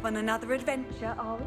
off on another adventure, are we?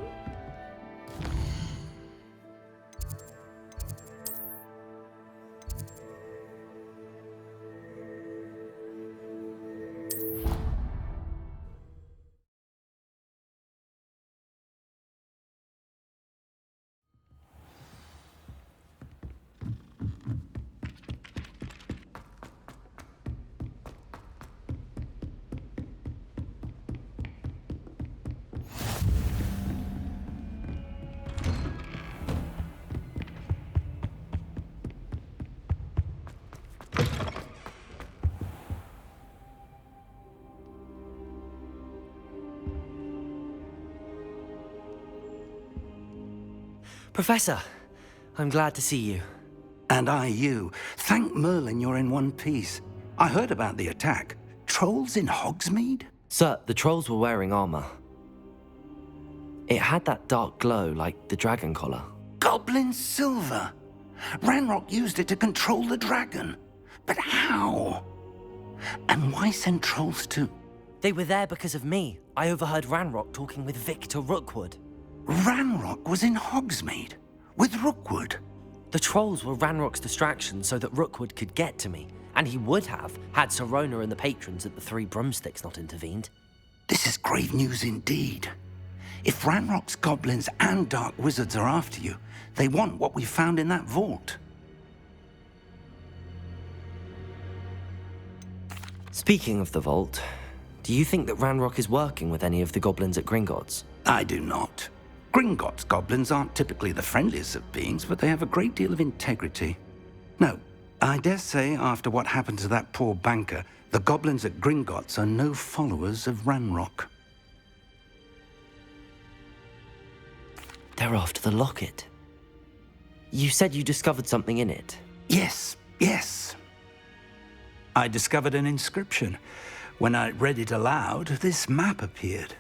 Professor, I'm glad to see you. And I you. Thank Merlin you're in one piece. I heard about the attack. Trolls in Hogsmeade? Sir, the trolls were wearing armor. It had that dark glow like the dragon collar. Goblin silver! Ranrok used it to control the dragon. But how? And why send trolls to... They were there because of me. I overheard Ranrok talking with Victor Rookwood. Ranrok was in Hogsmeade? With Rookwood? The trolls were Ranrock's distraction so that Rookwood could get to me. And he would have, had Sirona and the patrons at the Three Broomsticks not intervened. This is grave news indeed. If Ranrock's goblins and dark wizards are after you, they want what we found in that vault. Speaking of the vault, do you think that Ranrok is working with any of the goblins at Gringotts? I do not. Gringotts goblins aren't typically the friendliest of beings, but they have a great deal of integrity. No, I dare say after what happened to that poor banker, the goblins at Gringotts are no followers of Ranrok. They're after the locket. You said you discovered something in it. Yes. I discovered an inscription. When I read it aloud, this map appeared.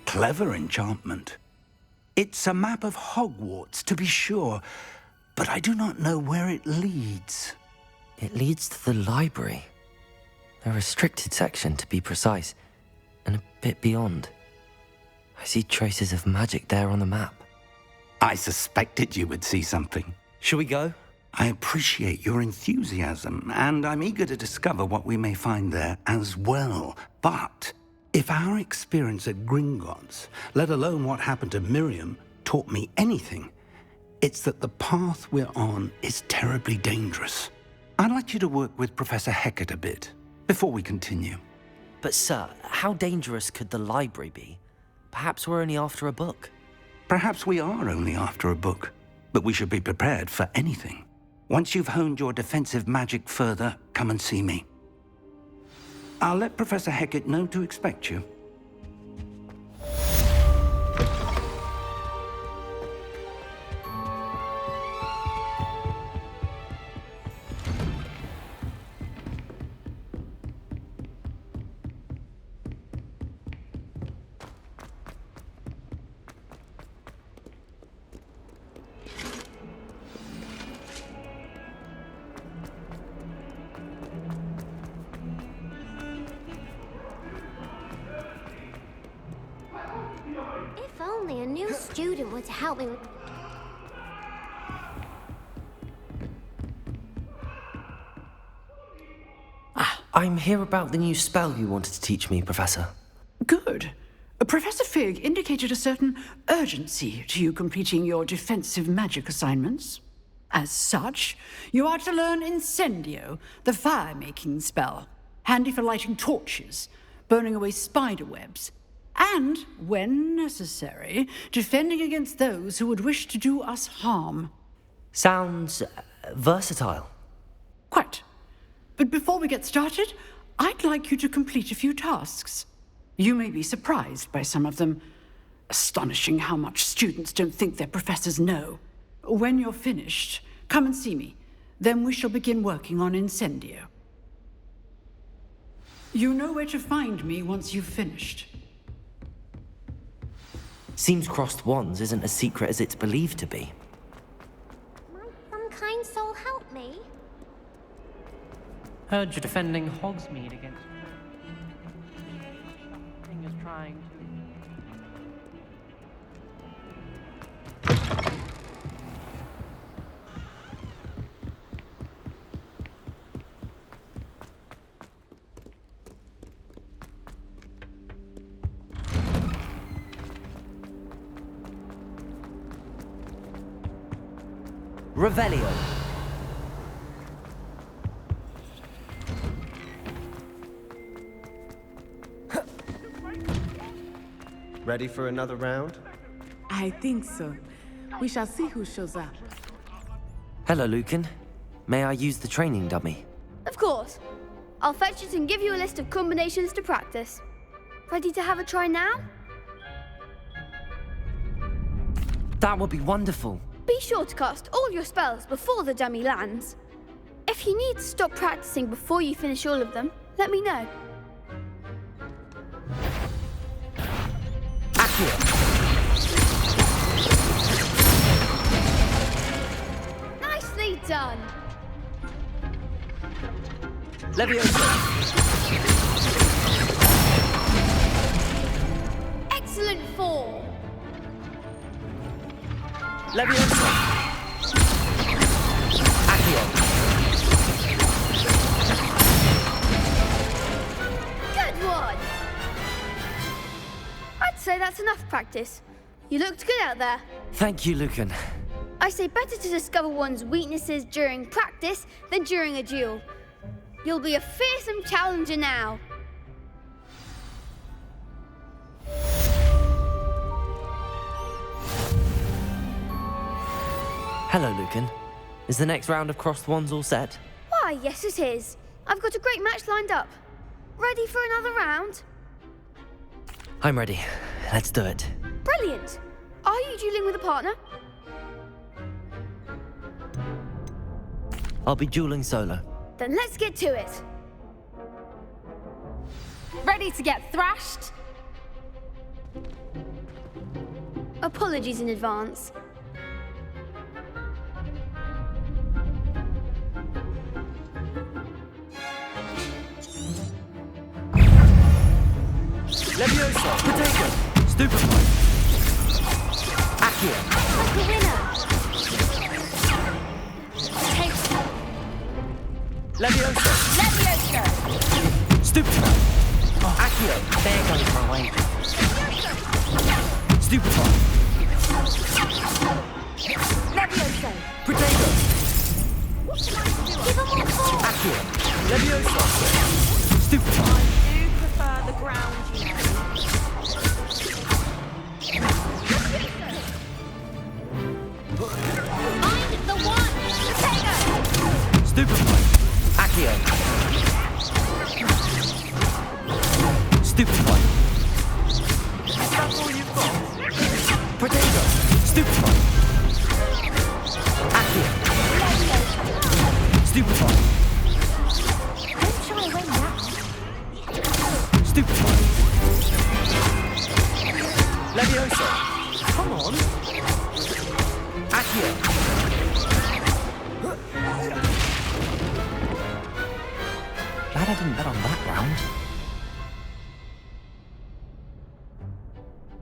Clever enchantment. It's a map of Hogwarts, to be sure, but I do not know where it leads. It leads to the library. A restricted section, to be precise, and a bit beyond. I see traces of magic there on the map. I suspected you would see something. Shall we go? I appreciate your enthusiasm, and I'm eager to discover what we may find there as well. But if our experience at Gringotts, let alone what happened to Miriam, taught me anything, it's that the path we're on is terribly dangerous. I'd like you to work with Professor Hecat a bit before we continue. But sir, how dangerous could the library be? Perhaps we're only after a book. Perhaps we are only after a book, but we should be prepared for anything. Once you've honed your defensive magic further, come and see me. I'll let Professor Hecat know to expect you. If only a new student were to help me with... I'm here about the new spell you wanted to teach me, Professor. Good. Professor Fig indicated a certain urgency to you completing your defensive magic assignments. As such, you are to learn Incendio, the fire-making spell, handy for lighting torches, burning away spider webs, and, when necessary, defending against those who would wish to do us harm. Sounds versatile. Quite. But before we get started, I'd like you to complete a few tasks. You may be surprised by some of them. Astonishing how much students don't think their professors know. When you're finished, come and see me. Then we shall begin working on Incendio. You know where to find me once you've finished. Seems crossed wands isn't as secret as it's believed to be. Might some kind soul help me? Heard you're defending Hogsmeade against... Thing is trying to... Revelio. Ready for another round? I think so. We shall see who shows up. Hello, Lucan. May I use the training dummy? Of course. I'll fetch it and give you a list of combinations to practice. Ready to have a try now? That would be wonderful. Be sure to cast all your spells before the dummy lands. If you need to stop practicing before you finish all of them, let me know. Accio. Nicely done. Leviosa. Excellent form. Leviosa. Accio. Good one. I'd say that's enough practice. You looked good out there. Thank you, Lucan. I say better to discover one's weaknesses during practice than during a duel. You'll be a fearsome challenger now. Hello, Lucan. Is the next round of Crossed Wands all set? Why, yes it is. I've got a great match lined up. Ready for another round? I'm ready. Let's do it. Brilliant. Are you dueling with a partner? I'll be dueling solo. Then let's get to it. Ready to get thrashed? Apologies in advance. Leviosa. Potato. Stupefy. Accio. Like a winner. Take Leviosa. Leviosa! Stupefy. Accio. There goes my way. Stupefy. Leviosa! Potato. Give 'em more force. Accio. Leviosa. Stupefy. I do prefer the ground, you know. I'm the one. Potato. Stupefy. Accio. Stupefy. That's all you've got? Potato. Stupefy. Accio. Stupefy. Don't shy away now. Stupefy. Leviosa. Come on. Accio. Glad I didn't bet on that round.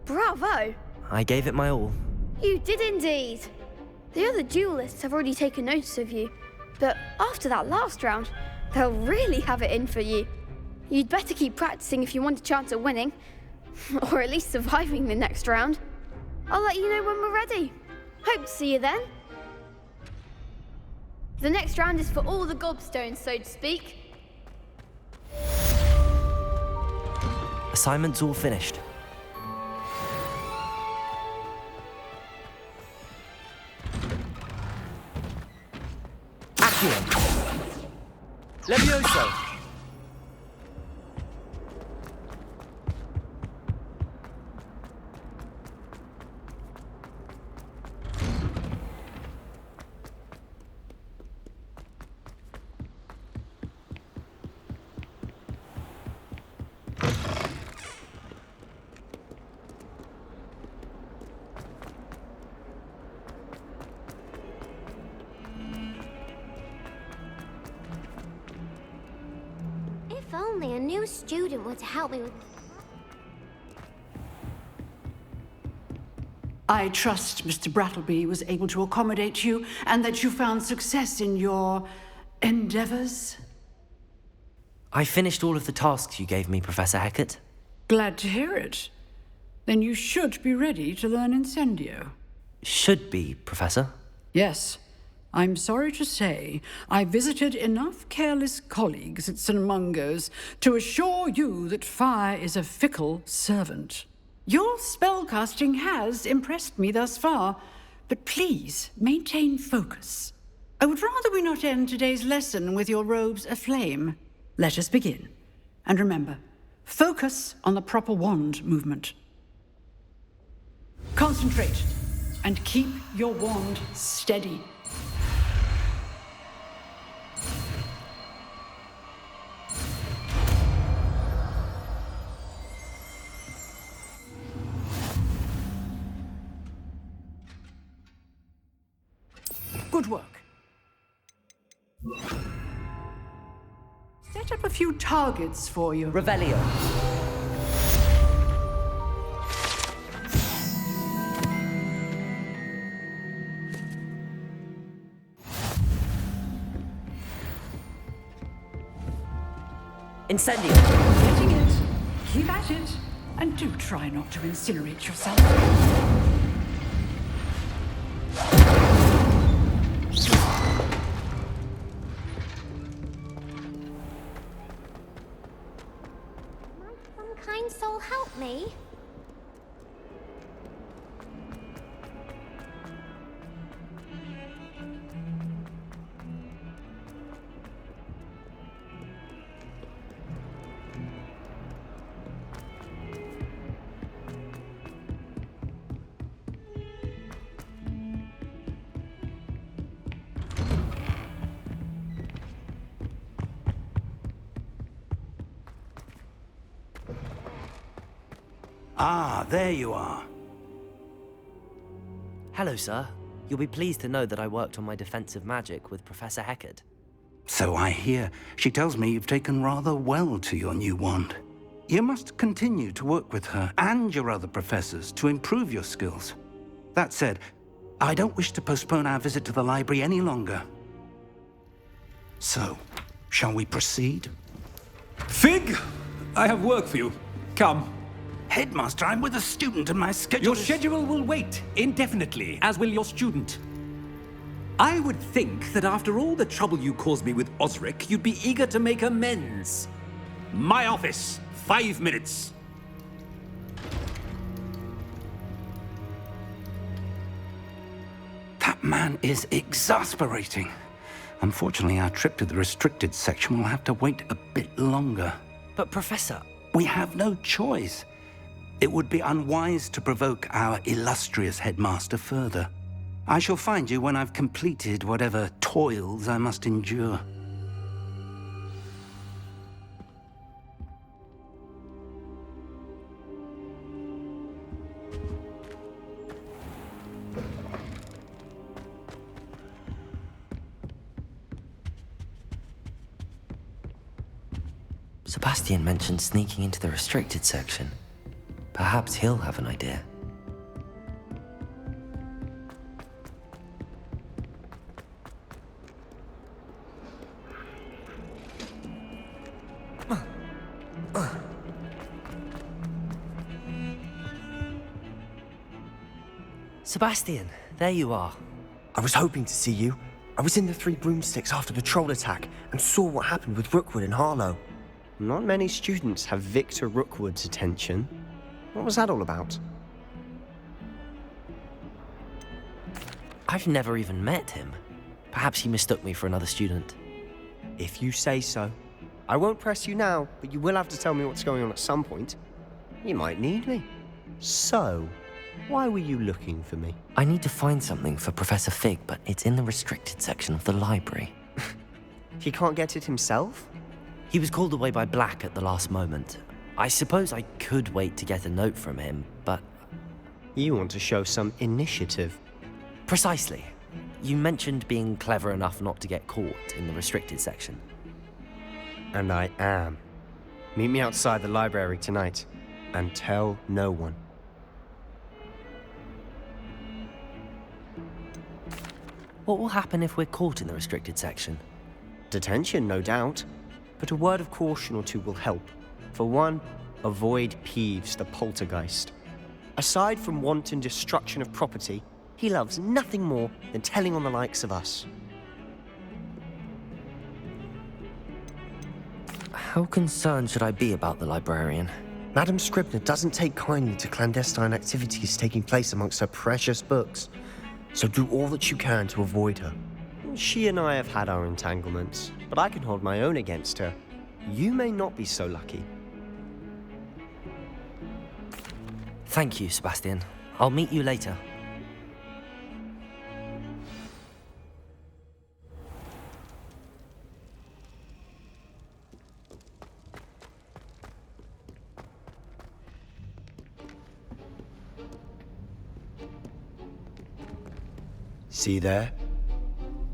Bravo. I gave it my all. You did indeed. The other duelists have already taken notice of you, but after that last round, they'll really have it in for you. You'd better keep practicing if you want a chance at winning, or at least surviving the next round. I'll let you know when we're ready. Hope to see you then. The next round is for all the gobstones, so to speak. Assignment's all finished. Accio. Leviosa. If only a new student were to help me with... I trust Mr. Brattleby was able to accommodate you and that you found success in your endeavors. I finished all of the tasks you gave me, Professor Hecat. Glad to hear it. Then you should be ready to learn Incendio. Should be, Professor. Yes. I'm sorry to say, I visited enough careless colleagues at St. Mungo's to assure you that fire is a fickle servant. Your spellcasting has impressed me thus far, but please maintain focus. I would rather we not end today's lesson with your robes aflame. Let us begin. And remember, focus on the proper wand movement. Concentrate, and keep your wand steady. Good work. Set up a few targets for you. Rebellion. Incendio. Getting it. Keep at it. And do try not to incinerate yourself. Some kind soul help me? Ah, there you are. Hello, sir. You'll be pleased to know that I worked on my defensive magic with Professor Hecat. So I hear. She tells me you've taken rather well to your new wand. You must continue to work with her and your other professors to improve your skills. That said, I don't wish to postpone our visit to the library any longer. So, shall we proceed? Fig! I have work for you. Come. Headmaster, I'm with a student and my schedule Your is... schedule will wait indefinitely, as will your student. I would think that after all the trouble you caused me with Osric, you'd be eager to make amends. My office, 5 minutes. That man is exasperating. Unfortunately, our trip to the restricted section will have to wait a bit longer. But, Professor... We have no choice. It would be unwise to provoke our illustrious headmaster further. I shall find you when I've completed whatever toils I must endure. Sebastian mentioned sneaking into the restricted section. Perhaps he'll have an idea. Sebastian, there you are. I was hoping to see you. I was in the Three Broomsticks after the troll attack and saw what happened with Rookwood and Harlow. Not many students have Victor Rookwood's attention. What was that all about? I've never even met him. Perhaps he mistook me for another student. If you say so. I won't press you now, but you will have to tell me what's going on at some point. You might need me. So, why were you looking for me? I need to find something for Professor Fig, but it's in the restricted section of the library. He can't get it himself? He was called away by Black at the last moment. I suppose I could wait to get a note from him, but... You want to show some initiative. Precisely. You mentioned being clever enough not to get caught in the restricted section. And I am. Meet me outside the library tonight, and tell no one. What will happen if we're caught in the restricted section? Detention, no doubt. But a word of caution or two will help. For one, avoid Peeves the poltergeist. Aside from wanton destruction of property, He loves nothing more than telling on the likes of us. How concerned should I be about the librarian? Madam Scribner doesn't take kindly to clandestine activities taking place amongst her precious books, so do all that you can to avoid her. She and I have had our entanglements, but I can hold my own against her. You may not be so lucky. Thank you, Sebastian. I'll meet you later. See there?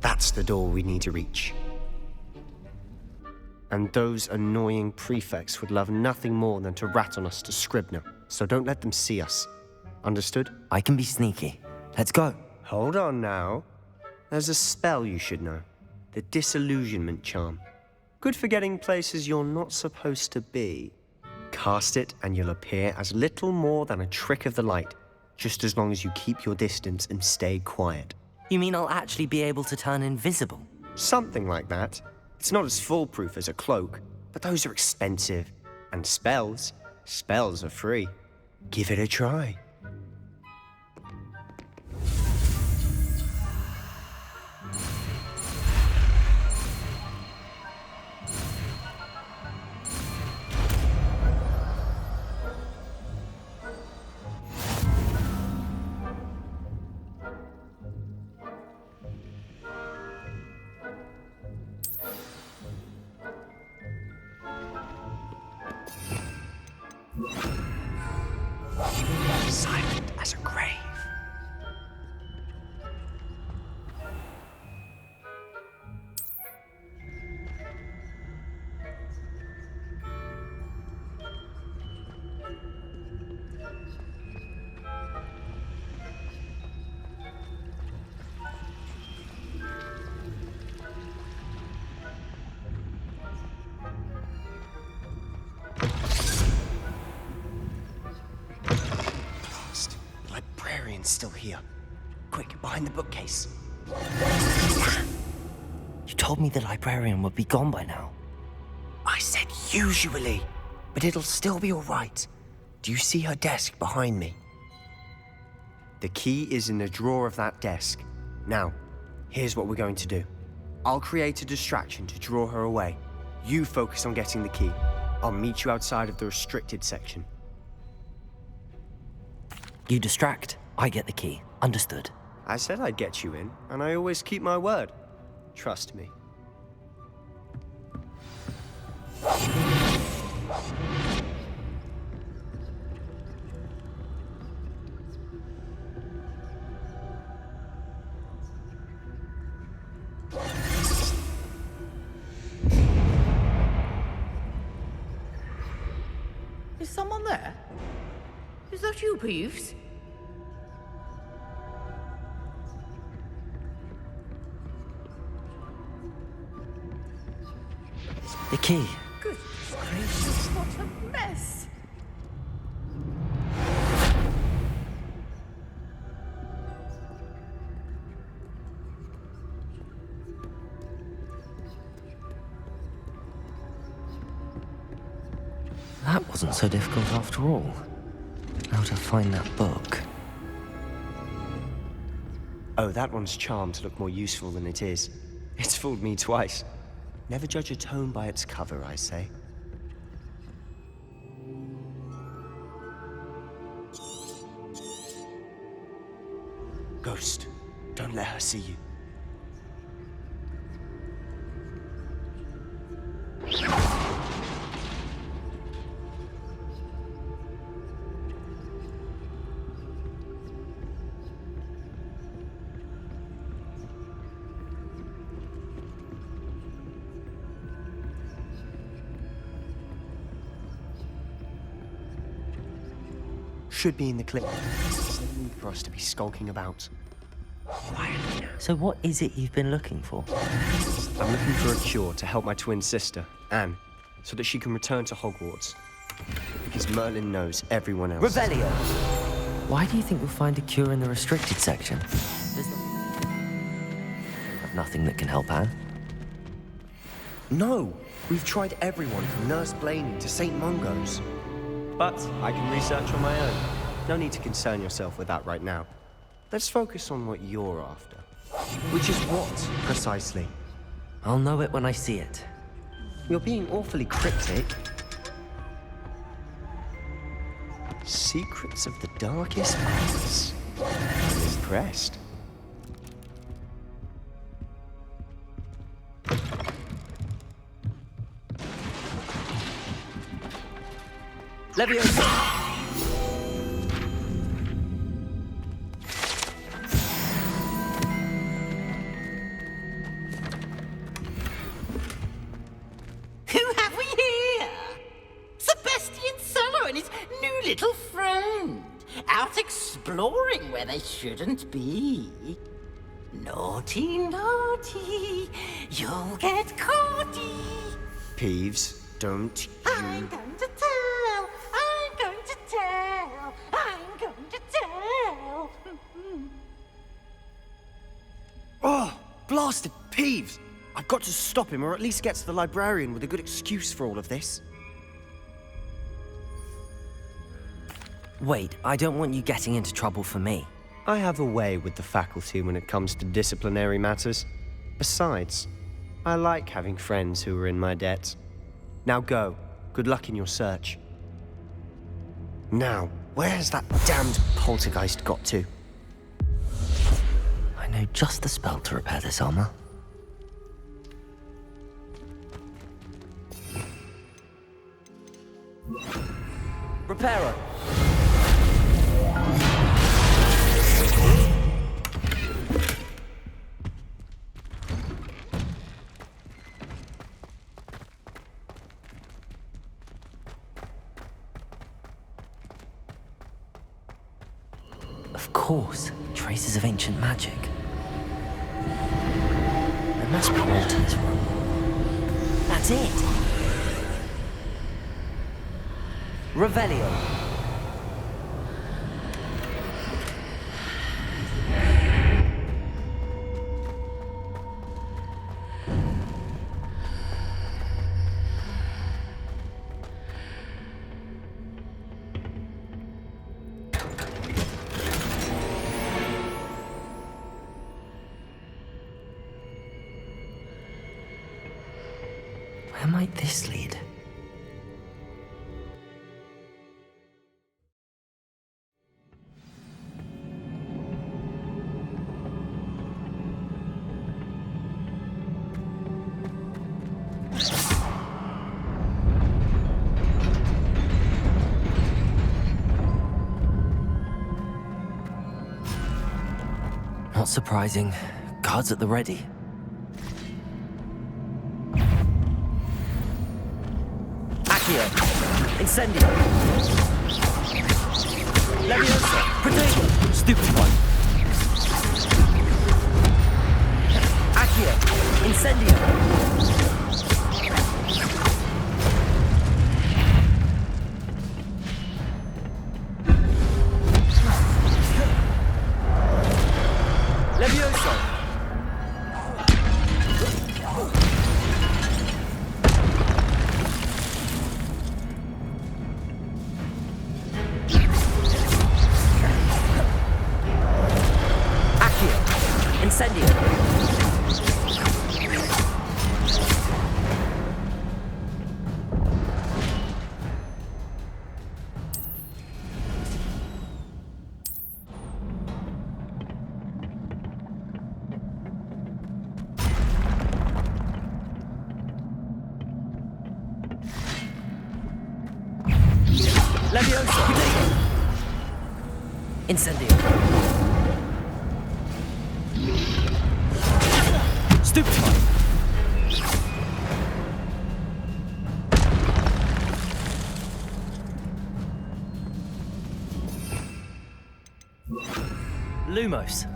That's the door we need to reach. And those annoying prefects would love nothing more than to rat on us to Scribner, so don't let them see us. Understood? I can be sneaky. Let's go. Hold on now. There's a spell you should know. The Disillusionment Charm. Good for getting places you're not supposed to be. Cast it and you'll appear as little more than a trick of the light, just as long as you keep your distance and stay quiet. You mean I'll actually be able to turn invisible? Something like that. It's not as foolproof as a cloak, but those are expensive. And spells are free. Give it a try. Silent as a grave. Still here. Quick, behind the bookcase. You told me the librarian would be gone by now. I said usually, but it'll still be all right. Do you see her desk behind me? The key is in the drawer of that desk. Now, here's what we're going to do. I'll create a distraction to draw her away. You focus on getting the key. I'll meet you outside of the restricted section. You distract, I get the key. Understood. I said I'd get you in, and I always keep my word. Trust me. Is someone there? Is that you, Peeves? The key. Goodness gracious, what a mess! That wasn't so difficult after all. How to find that book. Oh, that one's charmed to look more useful than it is. It's fooled me twice. Never judge a tome by its cover, I say. Ghost, don't let her see you. Should be in the clip. There's no need for us to be skulking about. Quietly now. So what is it you've been looking for? I'm looking for a cure to help my twin sister, Anne, so that she can return to Hogwarts. Because Merlin knows everyone else. Rebellion! Why do you think you'll find a cure in the restricted section? Have nothing that can help Anne? No! We've tried everyone from Nurse Blaney to St. Mungo's. But I can research on my own. No need to concern yourself with that right now. Let's focus on what you're after. Which is what, precisely? I'll know it when I see it. You're being awfully cryptic. Secrets of the darkest past. I'm impressed. Leviosa! Who have we here? Sebastian Solo and his new little friend, out exploring where they shouldn't be. Naughty, naughty, you'll get caughty. Peeves, don't I'm going to tell, I'm going to tell, I'm going to tell. Oh, blasted Peeves! I've got to stop him, or at least get to the librarian with a good excuse for all of this. Wait, I don't want you getting into trouble for me. I have a way with the faculty when it comes to disciplinary matters. Besides, I like having friends who are in my debt. Now go. Good luck in your search. Now, where's that damned poltergeist got to? I know just the spell to repair this armor. Reparo! Of course, traces of ancient magic. There must be more to this room. That's it! Revelio. Where might this lead? Not surprising. Guards at the ready. Accio! Incendio! Leviosa! Protego! Stupid one! Accio! Incendio! Leviosa! Incendio! Stupefy! Lumos!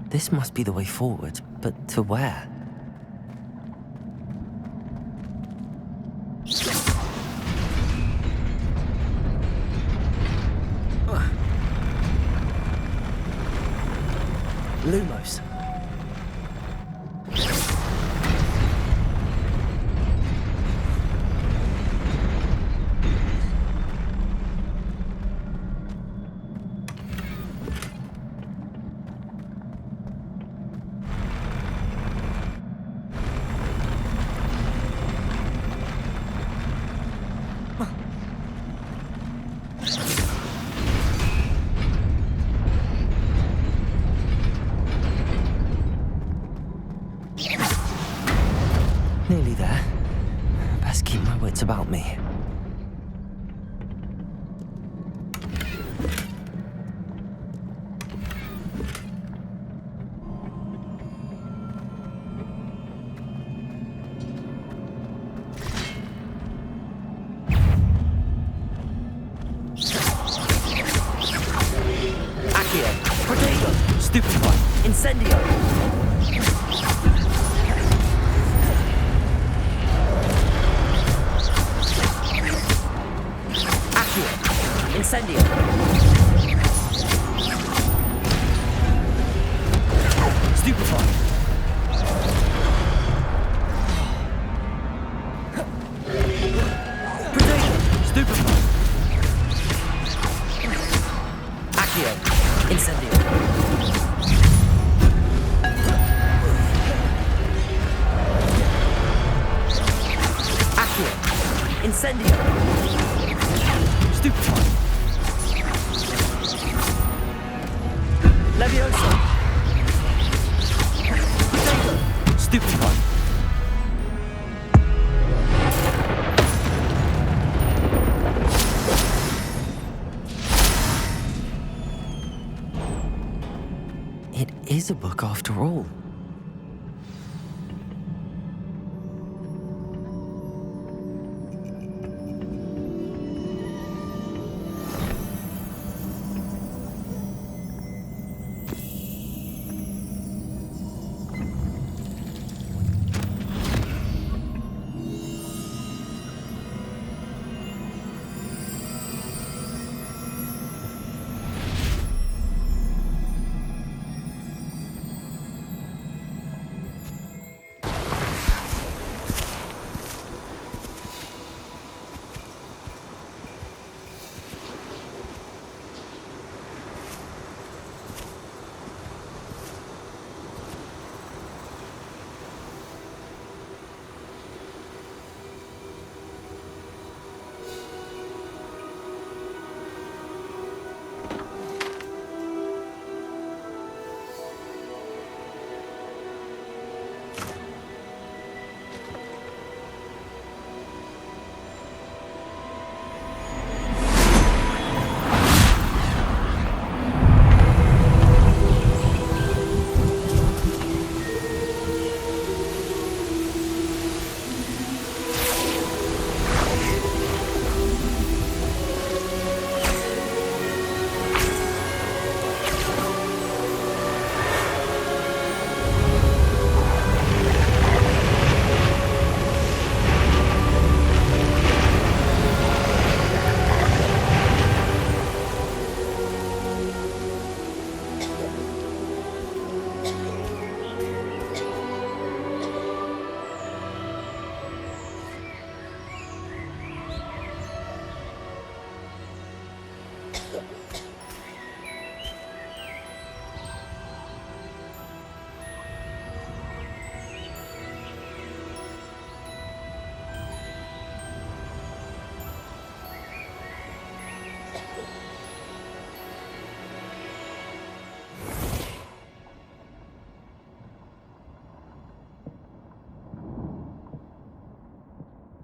This must be the way forward, but to where? Lumos. Nearly there. Best keep my wits about me. Accio! Protego! Stupefy! Incendio! Incendio! Stupefy! Protego! Stupefy! Accio! Incendio! Accio! Incendio! Stupefy! Levioso! Potato! Stupefy! It is a book after all.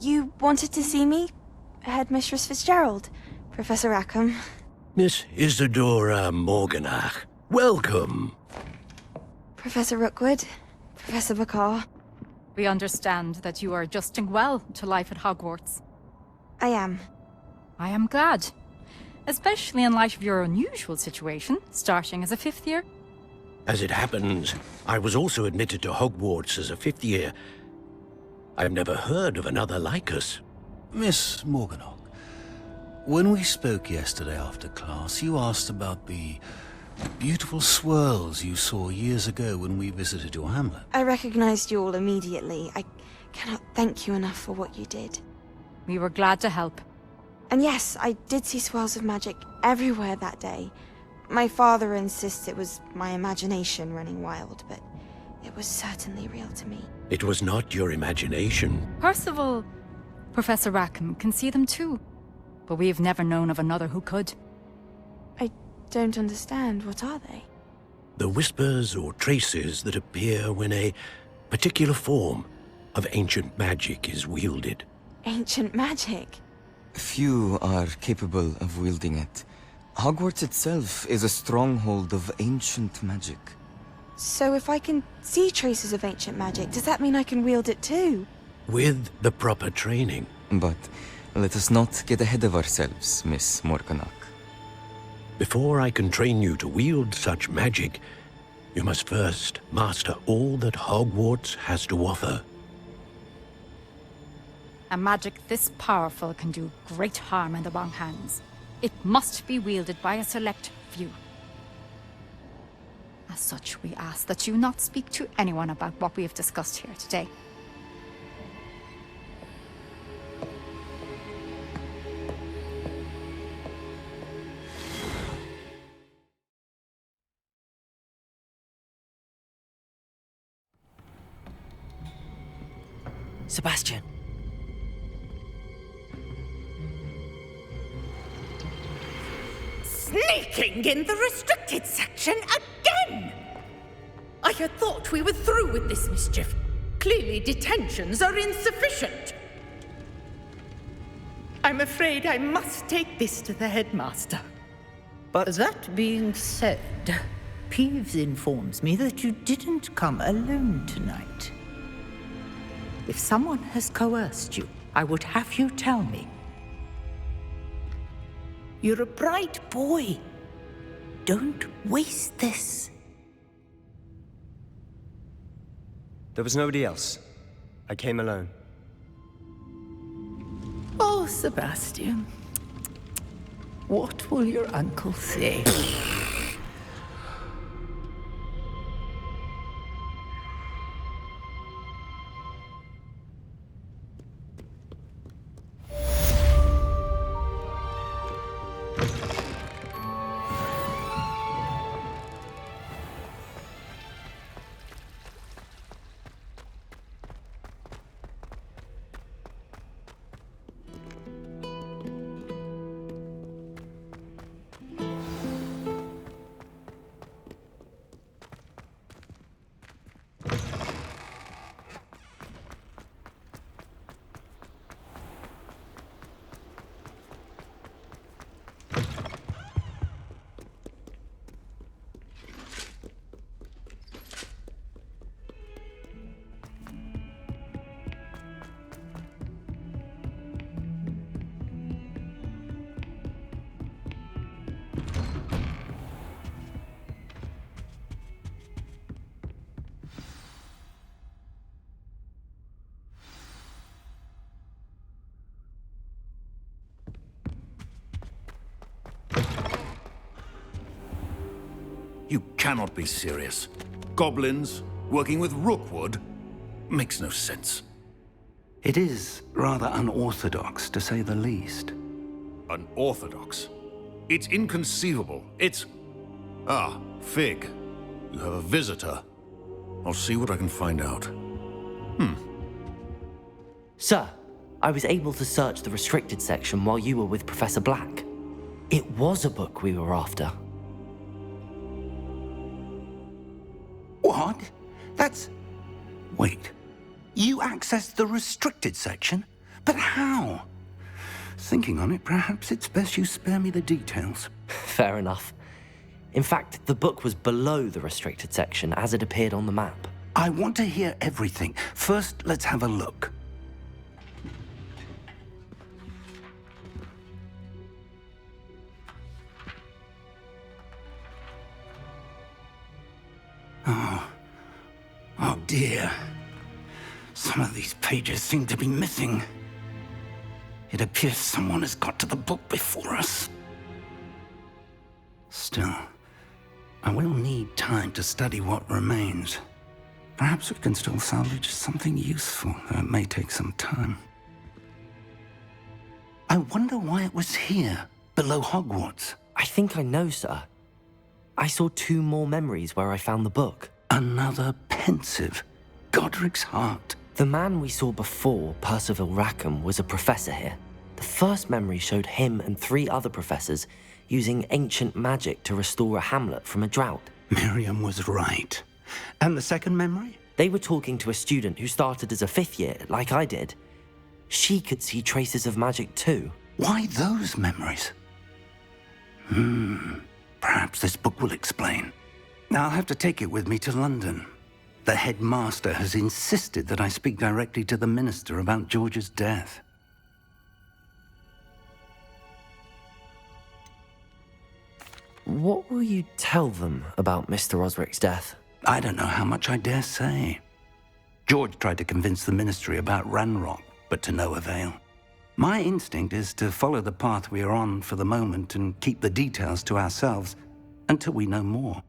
You wanted to see me? Headmistress Fitzgerald, Professor Rackham. Miss Isadora Morganach, welcome. Professor Rookwood, Professor Bakar. We understand that you are adjusting well to life at Hogwarts. I am. I am glad. Especially in light of your unusual situation, starting as a 5th year. As it happens, I was also admitted to Hogwarts as a 5th year. I've never heard of another like us. Miss Morganach, when we spoke yesterday after class, you asked about the beautiful swirls you saw years ago when we visited your hamlet. I recognized you all immediately. I cannot thank you enough for what you did. We were glad to help. And yes, I did see swirls of magic everywhere that day. My father insists it was my imagination running wild, but it was certainly real to me. It was not your imagination. Percival, Professor Rackham can see them too. But we have never known of another who could. I don't understand. What are they? The whispers or traces that appear when a particular form of ancient magic is wielded. Ancient magic? Few are capable of wielding it. Hogwarts itself is a stronghold of ancient magic. So if I can see traces of ancient magic, does that mean I can wield it too? With the proper training. But let us not get ahead of ourselves, Miss Morganach. Before I can train you to wield such magic, you must first master all that Hogwarts has to offer. A magic this powerful can do great harm in the wrong hands. It must be wielded by a select few. As such, we ask that you not speak to anyone about what we have discussed here today. Sebastian. Sneaking in the restricted section again! I had thought we were through with this mischief. Clearly detentions are insufficient. I'm afraid I must take this to the headmaster. But that being said, Peeves informs me that you didn't come alone tonight. If someone has coerced you, I would have you tell me. You're a bright boy. Don't waste this. There was nobody else. I came alone. Oh, Sebastian. What will your uncle say? You cannot be serious. Goblins working with Rookwood? Makes no sense. It is rather unorthodox, to say the least. Unorthodox? It's inconceivable. It's... Ah, Fig. You have a visitor. I'll see what I can find out. Sir, I was able to search the restricted section while you were with Professor Black. It was a book we were after. What? That's... Wait. You accessed the restricted section? But how? Thinking on it, perhaps it's best you spare me the details. Fair enough. In fact, the book was below the restricted section as it appeared on the map. I want to hear everything. First, let's have a look. Oh dear. Some of these pages seem to be missing. It appears someone has got to the book before us. Still, I will need time to study what remains. Perhaps we can still salvage something useful, though it may take some time. I wonder why it was here, below Hogwarts. I think I know, sir. I saw 2 more memories where I found the book. Another pensive. Godric's heart. The man we saw before, Percival Rackham, was a professor here. The first memory showed him and 3 other professors using ancient magic to restore a hamlet from a drought. Miriam was right. And the second memory? They were talking to a student who started as a 5th year, like I did. She could see traces of magic too. Why those memories? Perhaps this book will explain. I'll have to take it with me to London. The headmaster has insisted that I speak directly to the minister about George's death. What will you tell them about Mr. Osric's death? I don't know how much I dare say. George tried to convince the ministry about Ranrok, but to no avail. My instinct is to follow the path we are on for the moment and keep the details to ourselves until we know more.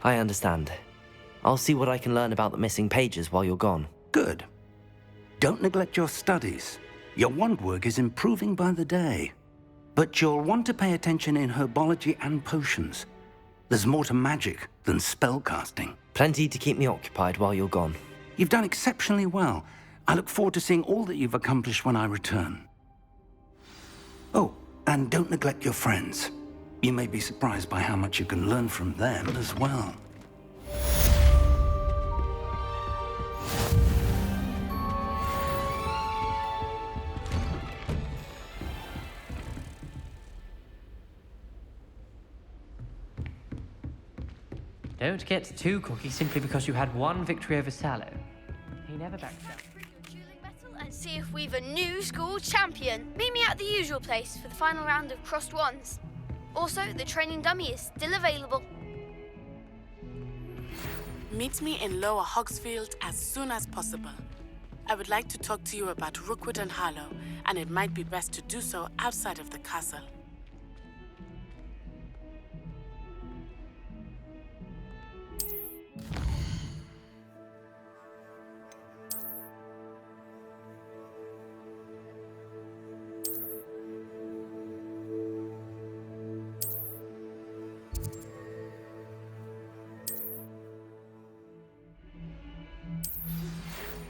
I understand. I'll see what I can learn about the missing pages while you're gone. Good. Don't neglect your studies. Your wand work is improving by the day. But you'll want to pay attention in herbology and potions. There's more to magic than spellcasting. Plenty to keep me occupied while you're gone. You've done exceptionally well. I look forward to seeing all that you've accomplished when I return. Oh, and don't neglect your friends. You may be surprised by how much you can learn from them as well. Don't get too cocky simply because you had 1 victory over Sallow. He never backs down. And see if we've a new school champion. Meet me at the usual place for the final round of crossed wands. Also, the training dummy is still available. Meet me in Lower Hogsfield as soon as possible. I would like to talk to you about Rookwood and Harlow, and it might be best to do so outside of the castle.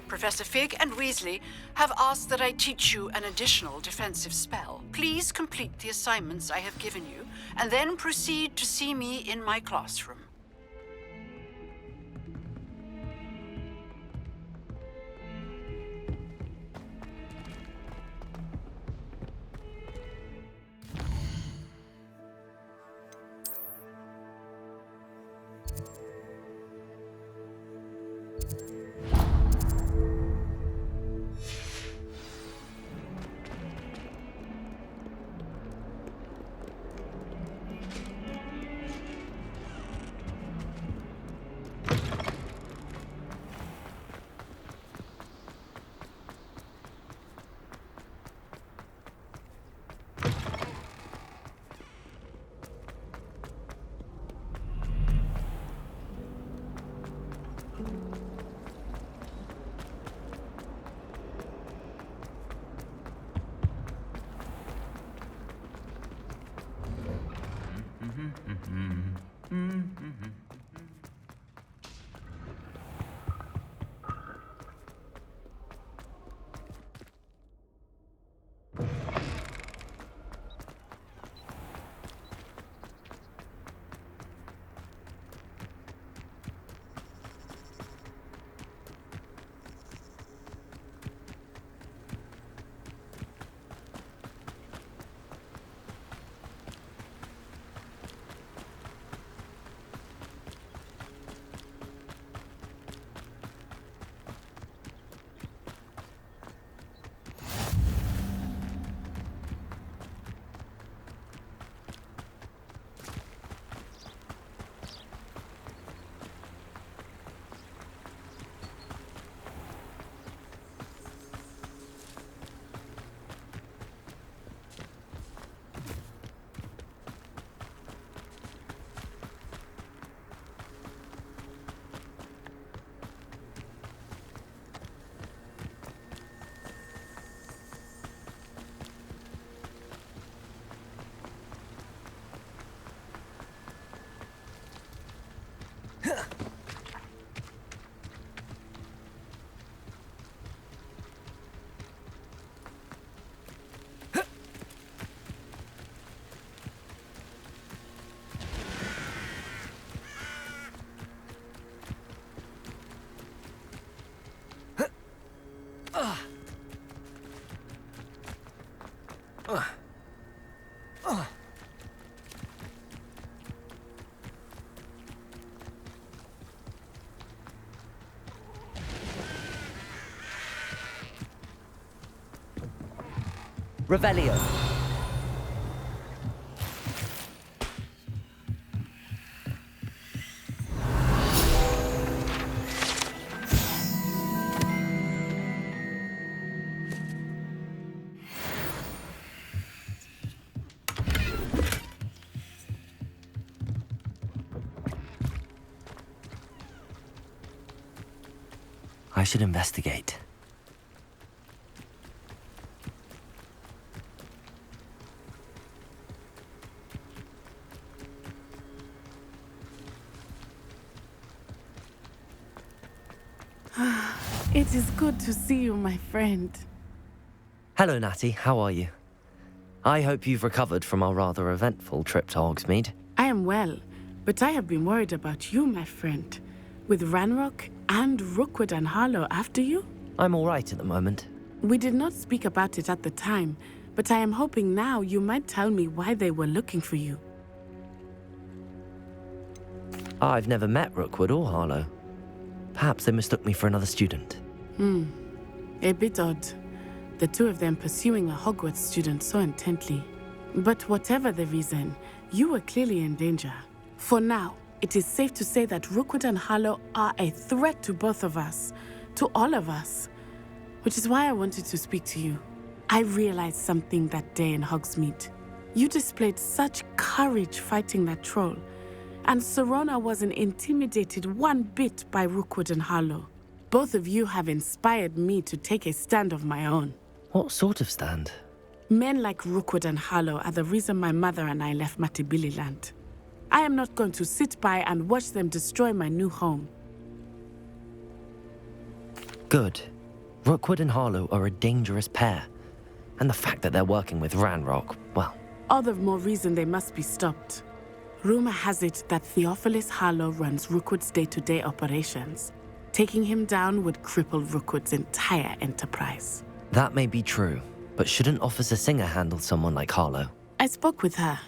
Professor Fig and Weasley have asked that I teach you an additional defensive spell. Please complete the assignments I have given you, and then proceed to see me in my classroom. Rebellion. I should investigate. It is good to see you, my friend. Hello, Natty. How are you? I hope you've recovered from our rather eventful trip to Hogsmeade. I am well, but I have been worried about you, my friend. With Ranrok and Rookwood and Harlow after you? I'm all right at the moment. We did not speak about it at the time, but I am hoping now you might tell me why they were looking for you. I've never met Rookwood or Harlow. Perhaps they mistook me for another student. A bit odd. The two of them pursuing a Hogwarts student so intently. But whatever the reason, you were clearly in danger. For now, it is safe to say that Rookwood and Harlow are a threat to both of us, to all of us. Which is why I wanted to speak to you. I realized something that day in Hogsmeade. You displayed such courage fighting that troll, and Serona wasn't intimidated one bit by Rookwood and Harlow. Both of you have inspired me to take a stand of my own. What sort of stand? Men like Rookwood and Harlow are the reason my mother and I left Matibili Land. I am not going to sit by and watch them destroy my new home. Good. Rookwood and Harlow are a dangerous pair. And the fact that they're working with Ranrok, well... All the more reason they must be stopped. Rumor has it that Theophilus Harlow runs Rookwood's day-to-day operations. Taking him down would cripple Rookwood's entire enterprise. That may be true, but shouldn't Officer Singer handle someone like Harlow? I spoke with her.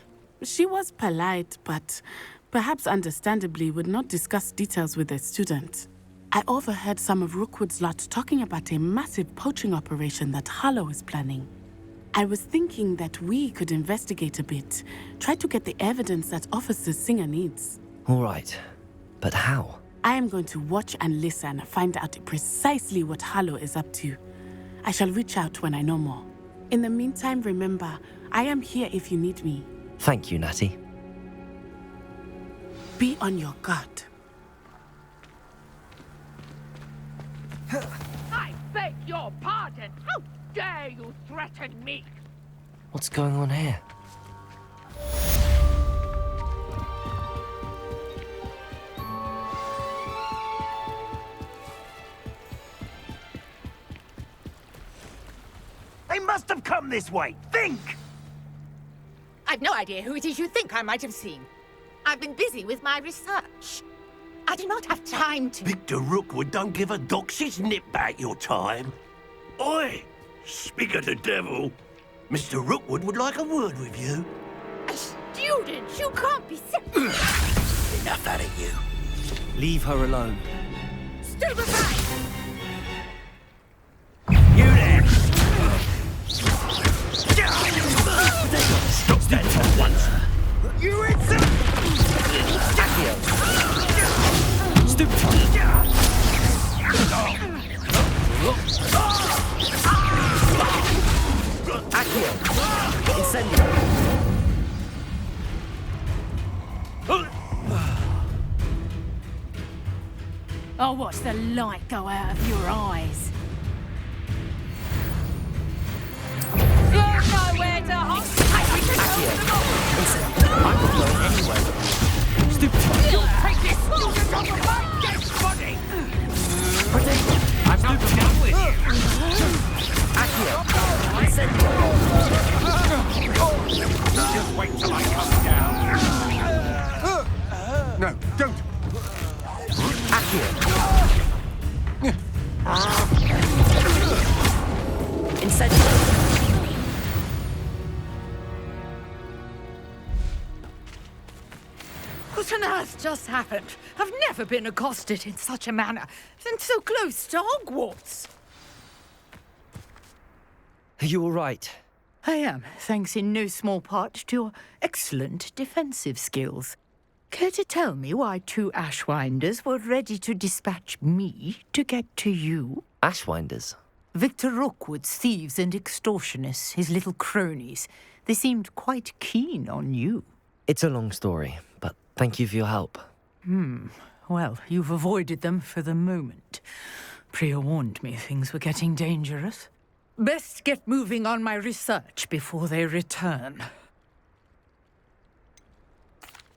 She was polite, but perhaps understandably would not discuss details with a student. I overheard some of Rookwood's lot talking about a massive poaching operation that Harlow is planning. I was thinking that we could investigate a bit, try to get the evidence that Officer Singer needs. All right, but how? I am going to watch and listen, find out precisely what Harlow is up to. I shall reach out when I know more. In the meantime, remember, I am here if you need me. Thank you, Natty. Be on your guard. I beg your pardon! How dare you threaten me? What's going on here? They must have come this way! Think! I've no idea who it is you think I might have seen. I've been busy with my research. I do not have time to... Victor Rookwood don't give a doxy's nip back your time. Oi! Speak of the devil. Mr. Rookwood would like a word with you. A student? You can't be... Enough out of you. Leave her alone. Stupefy! You there! Stop that at once! You insult! Stupid! Accio! Incendio! I'll watch the light go out of your eyes. There's nowhere to hide. I'm not going anywhere. Stupid! You'll take this student off of my dead body! I'm not done with you! Accio! Incendio! Just wait till I come down. No, don't! Accio! Incendio! What on earth just happened? I've never been accosted in such a manner, and so close to Hogwarts. Are you all right? I am, thanks in no small part to your excellent defensive skills. Care to tell me why 2 Ashwinders were ready to dispatch me to get to you? Ashwinders? Victor Rookwood's thieves and extortionists, his little cronies. They seemed quite keen on you. It's a long story, but thank you for your help. Well, you've avoided them for the moment. Priya warned me things were getting dangerous. Best get moving on my research before they return.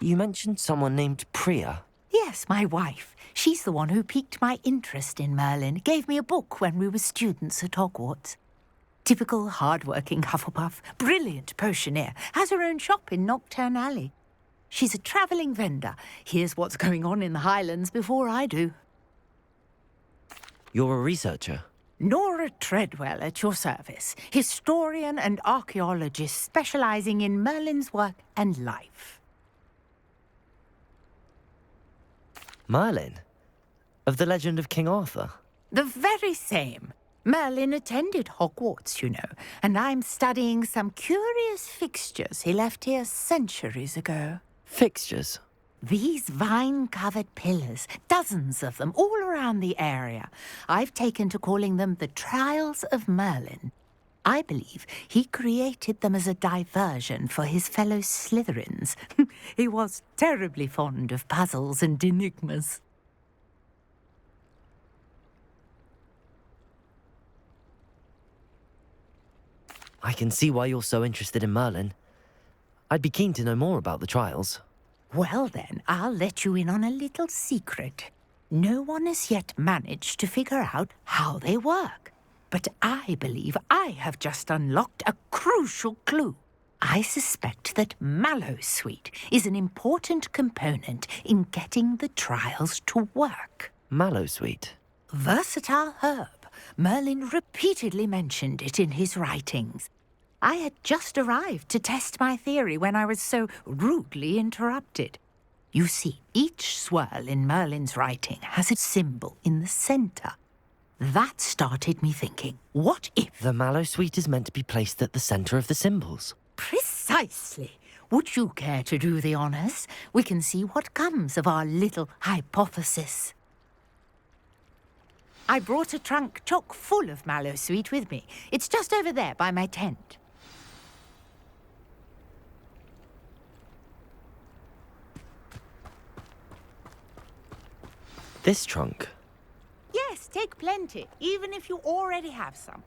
You mentioned someone named Priya. Yes, my wife. She's the one who piqued my interest in Merlin. Gave me a book when we were students at Hogwarts. Typical hard-working Hufflepuff, brilliant potioneer, has her own shop in Knockturn Alley. She's a travelling vendor. Hears what's going on in the Highlands before I do. You're a researcher? Nora Treadwell at your service. Historian and archaeologist specialising in Merlin's work and life. Merlin? Of the legend of King Arthur? The very same. Merlin attended Hogwarts, you know, and I'm studying some curious fixtures he left here centuries ago. Fixtures? These vine-covered pillars, dozens of them, all around the area. I've taken to calling them the Trials of Merlin. I believe he created them as a diversion for his fellow Slytherins. He was terribly fond of puzzles and enigmas. I can see why you're so interested in Merlin. I'd be keen to know more about the trials. Well then, I'll let you in on a little secret. No one has yet managed to figure out how they work. But I believe I have just unlocked a crucial clue. I suspect that Mallowsweet is an important component in getting the trials to work. Mallowsweet? Versatile herb. Merlin repeatedly mentioned it in his writings. I had just arrived to test my theory when I was so rudely interrupted. You see, each swirl in Merlin's writing has a symbol in the centre. That started me thinking, what if... The Mallowsweet is meant to be placed at the centre of the symbols. Precisely. Would you care to do the honours? We can see what comes of our little hypothesis. I brought a trunk chock full of Mallowsweet with me. It's just over there by my tent. This trunk? Yes, take plenty, even if you already have some.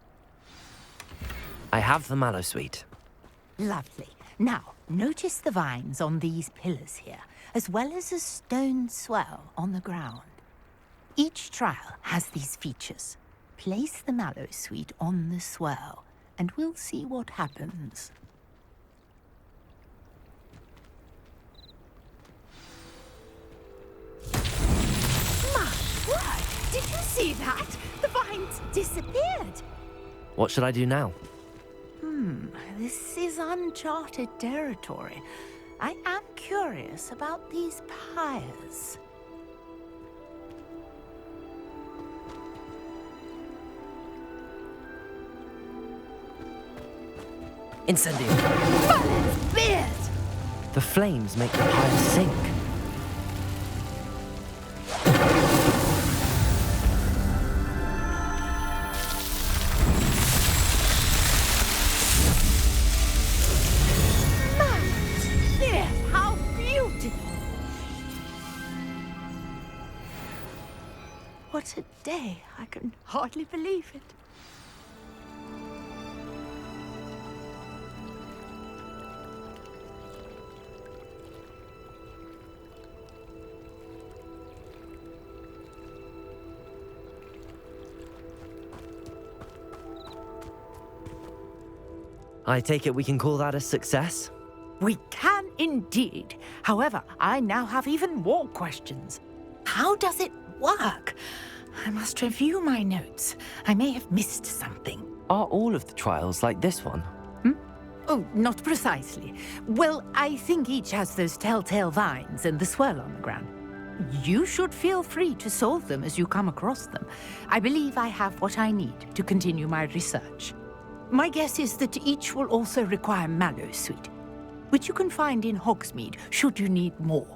I have the Mallowsweet. Lovely. Now, notice the vines on these pillars here, as well as a stone swell on the ground. Each trial has these features. Place the Mallowsweet on the swirl, and we'll see what happens. Did you see that? The vines disappeared. What should I do now? This is uncharted territory. I am curious about these pyres. Incendio! Merlin's beard! The flames make the pyre sink. What a day. I can hardly believe it. I take it we can call that a success? We can indeed. However, I now have even more questions. How does it work? I must review my notes. I may have missed something. Are all of the trials like this one? Oh, not precisely. Well, I think each has those telltale vines and the swirl on the ground. You should feel free to solve them as you come across them. I believe I have what I need to continue my research. My guess is that each will also require Mallowsweet, which you can find in Hogsmeade should you need more.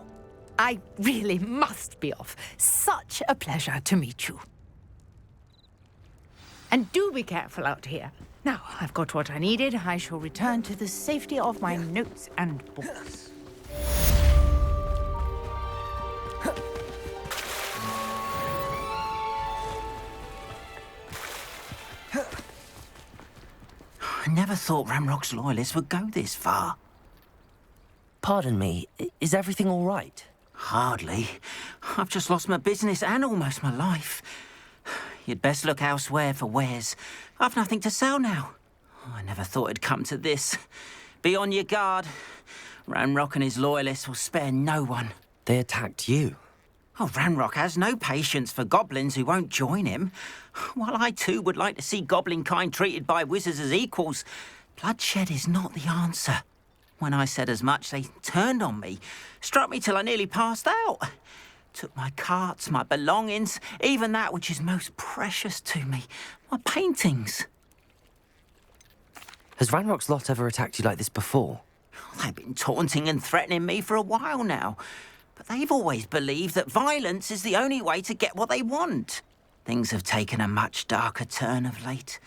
I really must be off. Such a pleasure to meet you. And do be careful out here. Now, I've got what I needed. I shall return to the safety of my notes and books. I never thought Ranrock's loyalists would go this far. Pardon me, is everything all right? Hardly. I've just lost my business and almost my life. You'd best look elsewhere for wares. I've nothing to sell now. I never thought it'd come to this. Be on your guard. Ranrock and his loyalists will spare no one. They attacked you? Oh, Ranrock has no patience for goblins who won't join him. While I too would like to see goblin kind treated by wizards as equals, bloodshed is not the answer. When I said as much, they turned on me, struck me till I nearly passed out. Took my carts, my belongings, even that which is most precious to me, my paintings. Has Ranrock's lot ever attacked you like this before? They've been taunting and threatening me for a while now. But they've always believed that violence is the only way to get what they want. Things have taken a much darker turn of late.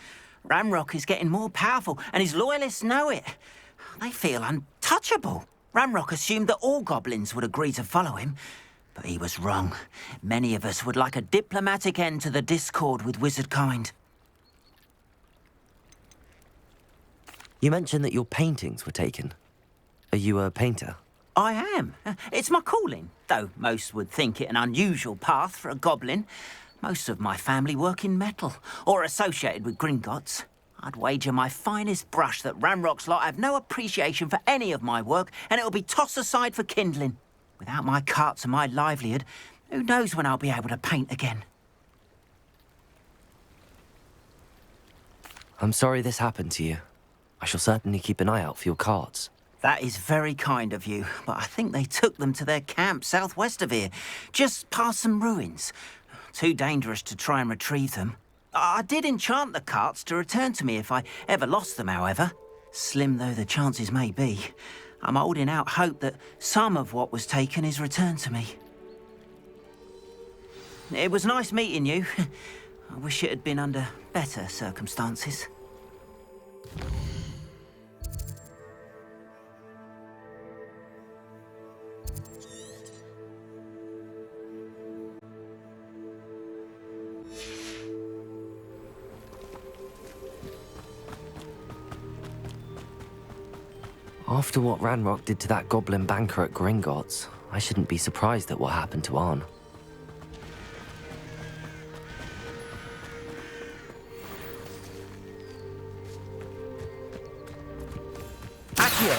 Ranrock is getting more powerful, and his loyalists know it. They feel untouchable. Ranrock assumed that all goblins would agree to follow him, but he was wrong. Many of us would like a diplomatic end to the discord with wizard kind. You mentioned that your paintings were taken. Are you a painter? I am. It's my calling, though most would think it an unusual path for a goblin. Most of my family work in metal, or associated with Gringotts. I'd wager my finest brush that Ranrock's lot have no appreciation for any of my work, and it'll be tossed aside for kindling. Without my carts and my livelihood, who knows when I'll be able to paint again? I'm sorry this happened to you. I shall certainly keep an eye out for your cards. That is very kind of you, but I think they took them to their camp southwest of here, just past some ruins. Too dangerous to try and retrieve them. I did enchant the carts to return to me if I ever lost them, however. Slim though the chances may be, I'm holding out hope that some of what was taken is returned to me. It was nice meeting you. I wish it had been under better circumstances. After what Ranrock did to that goblin banker at Gringotts, I shouldn't be surprised at what happened to Arn. Accio!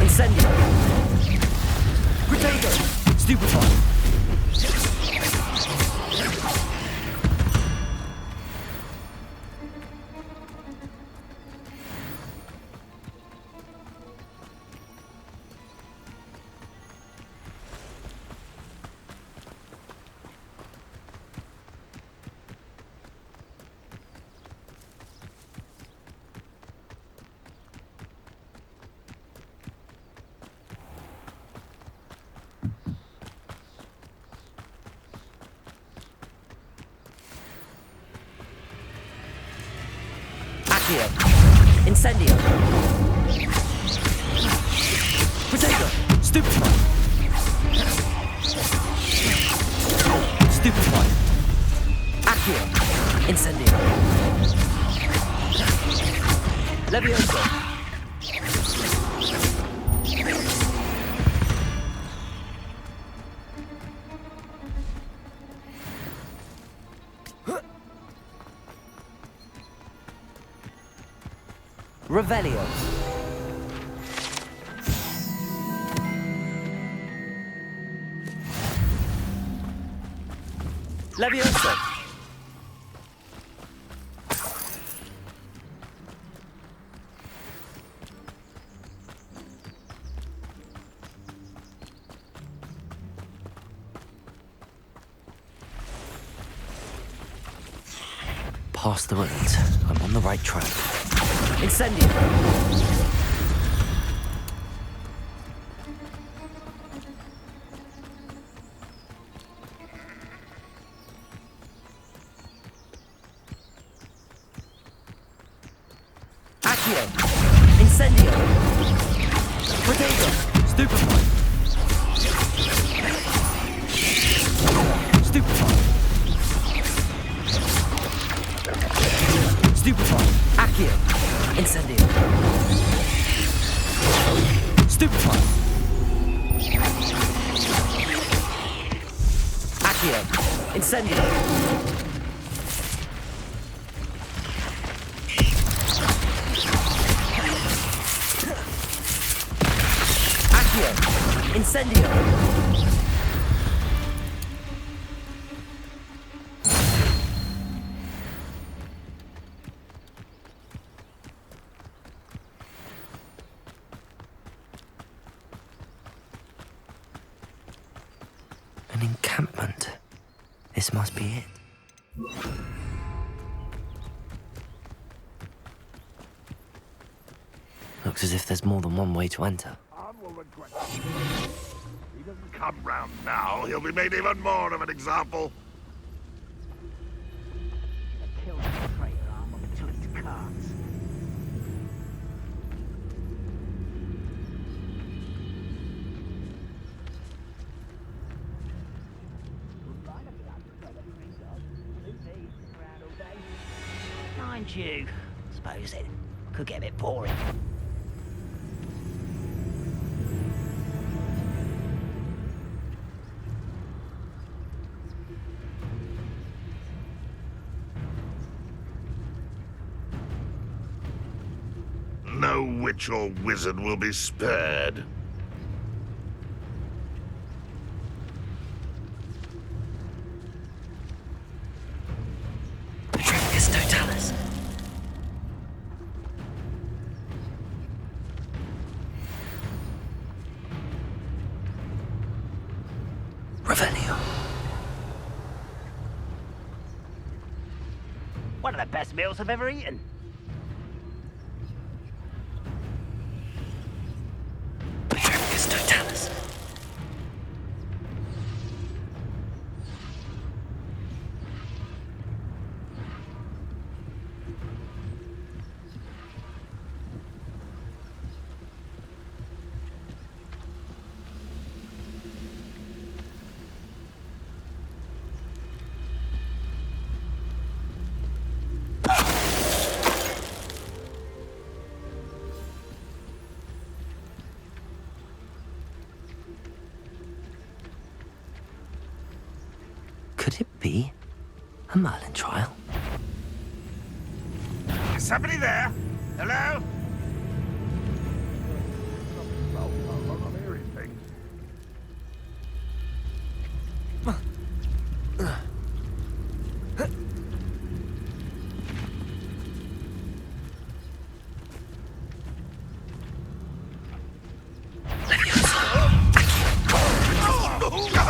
Incendio! Potato! Stupefy! Incendio! Potato! Stupefy! Stupefy! Accio! Incendio! Levioso! Revelio. Levioso. Past the ruins. I'm on the right track. Incendio! Accio! Incendio! Protego! Stupefy! Stupefy! Stupefy! Accio! Incendio! Stupefy! Accio! Incendio! Incendio! An encampment. This must be it. Looks as if there's more than one way to enter. He doesn't come round now, he'll be made even more of an example. Kill the traitor arm of to its cards. Mind you, suppose it could get a bit boring. No witch or wizard will be spared. Patricus Totalis. Revelio. One of the best meals I've ever eaten. Patricus Totalis. Could it be a Merlin trial? Is somebody there? Hello? I'm hearing things.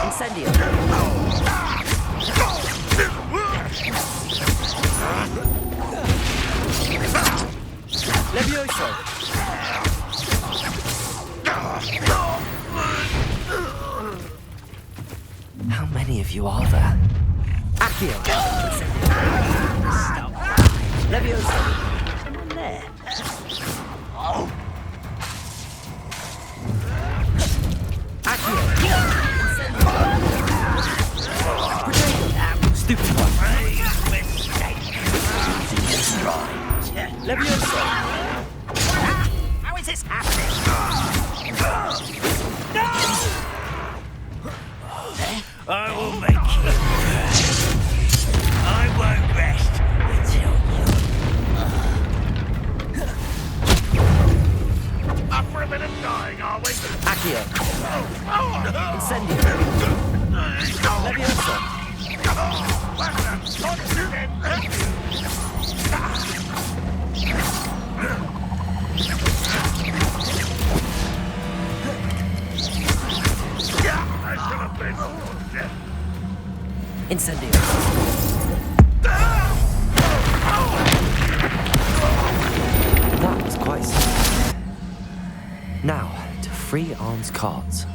Incendio. Levioso. How many of you are there? Accio. Stop. Levioso. Someone there. Oh. Accio. Stupid one. Levioso. How is this happening? I will make you rest. I won't rest until you... Up for a bit of dying, are we? Accio. Incendio. Levioso. Incendio. Now, to free Arn's cards.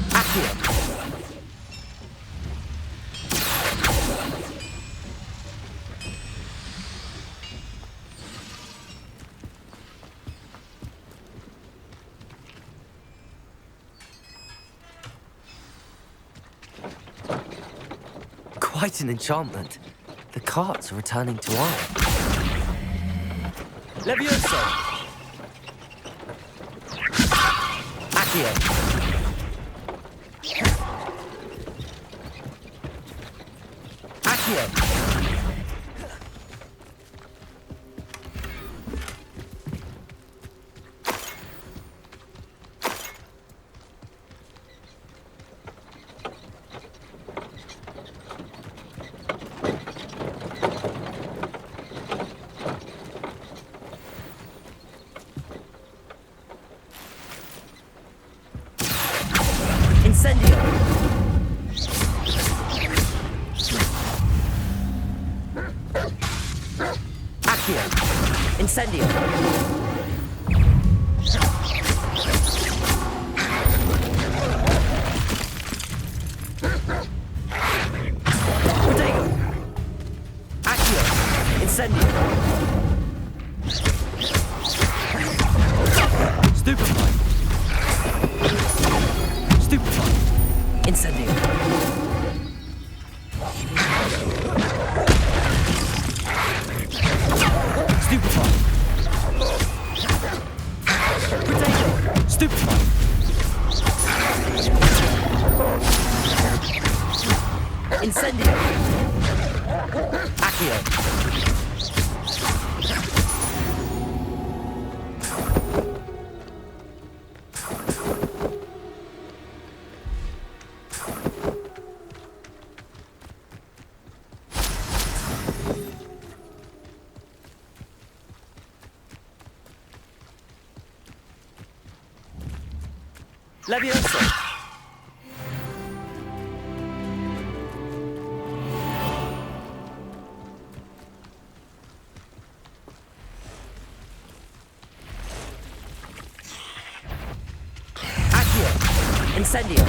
Accio! Quite an enchantment. The carts are returning to Arn. Levioso! Accio! Accio! Incendio! Accio! Incendio! Protego! Accio! Incendio! Stupefy! Stupefy! Incendio! Stupefy! Potato! Stupefy! Incendio! Accio! Levioso! Accio! Incendio!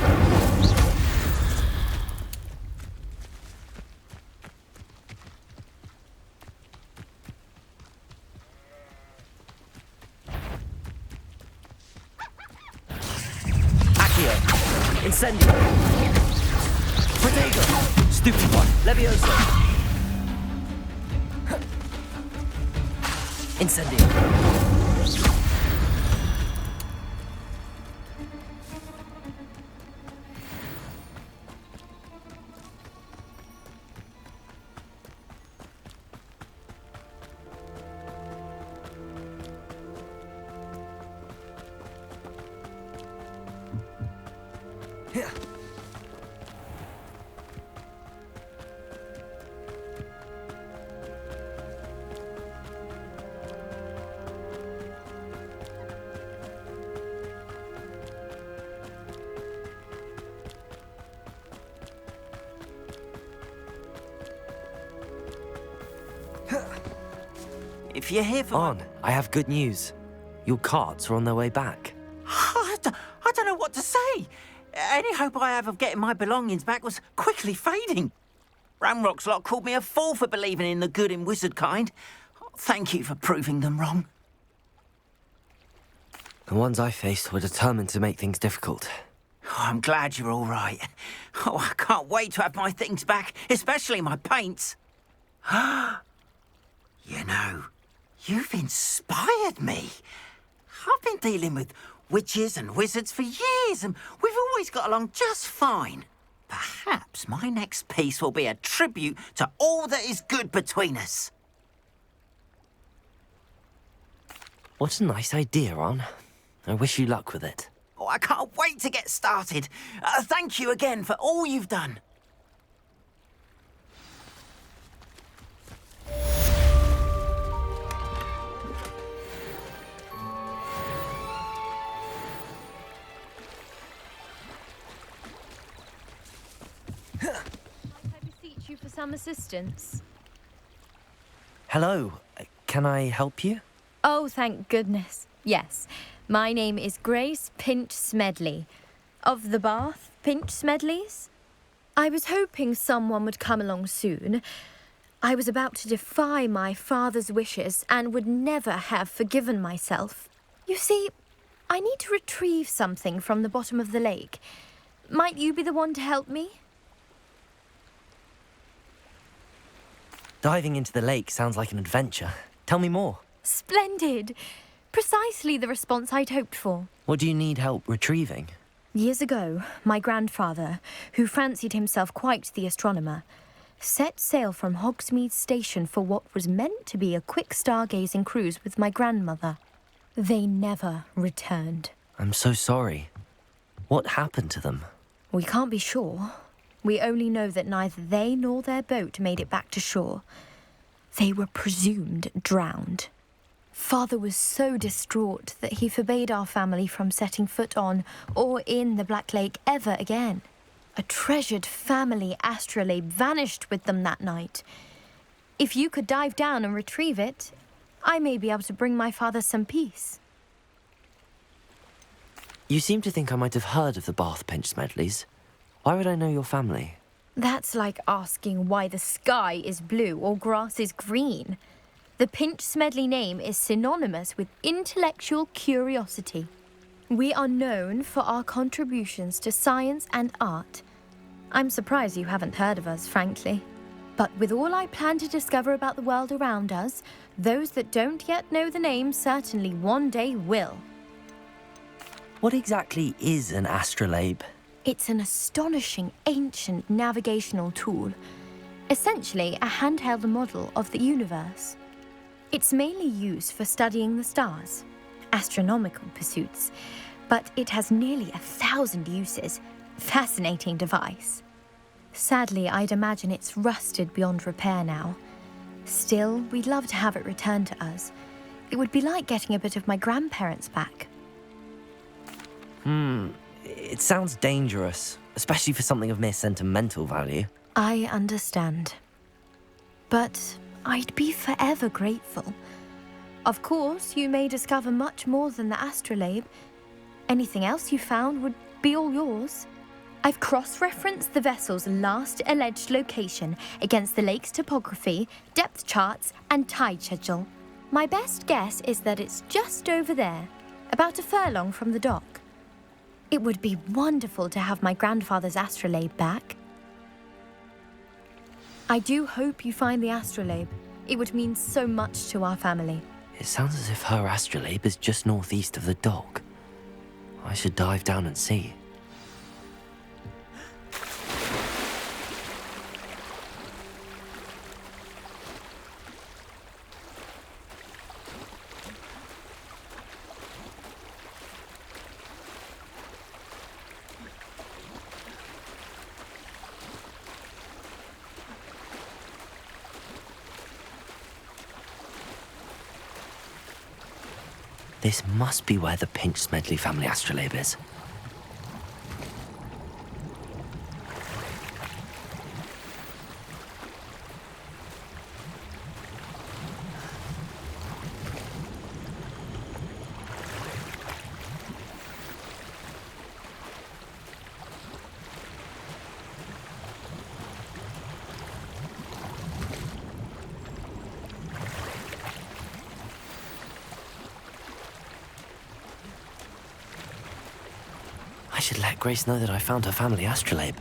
Incendio! Protego! Stupefy! Levioso! Incendio! If you're here for... Arn, I have good news. Your carts are on their way back. I don't know what to say. Any hope I have of getting my belongings back was quickly fading. Ranrok's lot called me a fool for believing in the good in wizard kind. Thank you for proving them wrong. The ones I faced were determined to make things difficult. Oh, I'm glad you're all right. Oh, I can't wait to have my things back, especially my paints. You know, you've inspired me. I've been dealing with witches and wizards for years, and we've always got along just fine. Perhaps my next piece will be a tribute to all that is good between us. What a nice idea, Arn. I wish you luck with it. Oh, I can't wait to get started. Thank you again for all you've done. I beseech you for some assistance. Hello. Can I help you? Oh, thank goodness. Yes, my name is Grace Pinch Smedley, of the Bath Pinch Smedleys. I was hoping someone would come along soon. I was about to defy my father's wishes and would never have forgiven myself. You see, I need to retrieve something from the bottom of the lake. Might you be the one to help me? Diving into the lake sounds like an adventure. Tell me more. Splendid! Precisely the response I'd hoped for. What do you need help retrieving? Years ago, my grandfather, who fancied himself quite the astronomer, set sail from Hogsmeade Station for what was meant to be a quick stargazing cruise with my grandmother. They never returned. I'm so sorry. What happened to them? We can't be sure. We only know that neither they nor their boat made it back to shore. They were presumed drowned. Father was so distraught that he forbade our family from setting foot on or in the Black Lake ever again. A treasured family astrolabe vanished with them that night. If you could dive down and retrieve it, I may be able to bring my father some peace. You seem to think I might have heard of the Bath Pinch Smedleys. Why would I know your family? That's like asking why the sky is blue or grass is green. The Pinch Smedley name is synonymous with intellectual curiosity. We are known for our contributions to science and art. I'm surprised you haven't heard of us, frankly. But with all I plan to discover about the world around us, those that don't yet know the name certainly one day will. What exactly is an astrolabe? It's an astonishing ancient navigational tool. Essentially a handheld model of the universe. It's mainly used for studying the stars, astronomical pursuits, but it has nearly 1,000 uses. Fascinating device. Sadly, I'd imagine it's rusted beyond repair now. Still, we'd love to have it returned to us. It would be like getting a bit of my grandparents back. It sounds dangerous, especially for something of mere sentimental value. I understand. But I'd be forever grateful. Of course, you may discover much more than the astrolabe. Anything else you found would be all yours. I've cross-referenced the vessel's last alleged location against the lake's topography, depth charts, and tide schedule. My best guess is that it's just over there, about a furlong from the dock. It would be wonderful to have my grandfather's astrolabe back. I do hope you find the astrolabe. It would mean so much to our family. It sounds as if her astrolabe is just northeast of the dock. I should dive down and see. This must be where the Pinch Smedley family astrolabe is. I should let Grace know that I found her family astrolabe.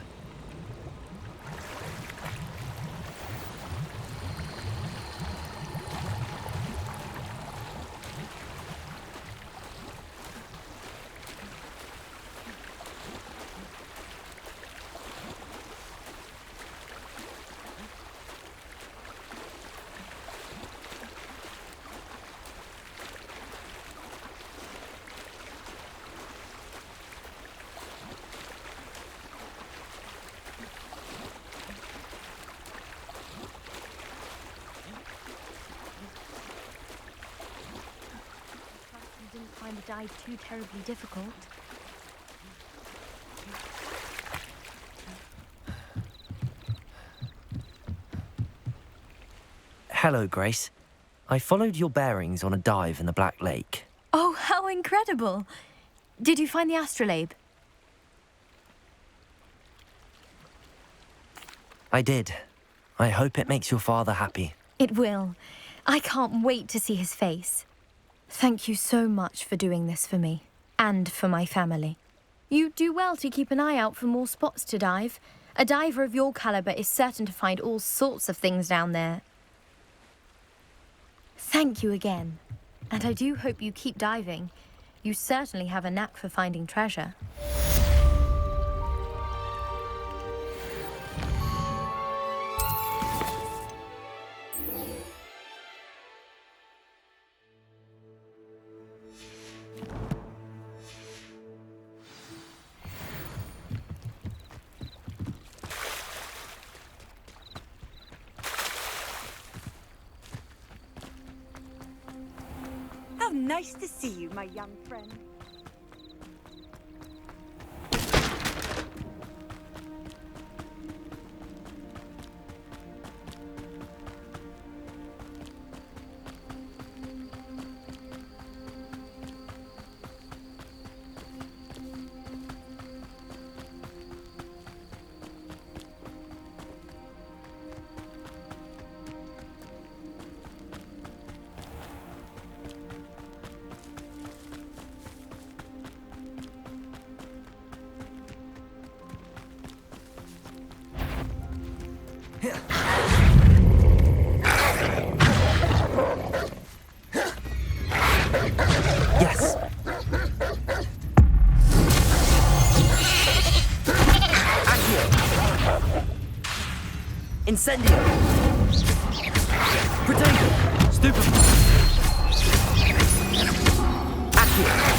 Find the dive too terribly difficult. Hello, Grace. I followed your bearings on a dive in the Black Lake. Oh, how incredible! Did you find the astrolabe? I did. I hope it makes your father happy. It will. I can't wait to see his face. Thank you so much for doing this for me, and for my family. You do well to keep an eye out for more spots to dive. A diver of your caliber is certain to find all sorts of things down there. Thank you again. And I do hope you keep diving. You certainly have a knack for finding treasure. How nice to see you, my young friend. Yes! Accio! Incendio! Protego! Stupefy! Accio!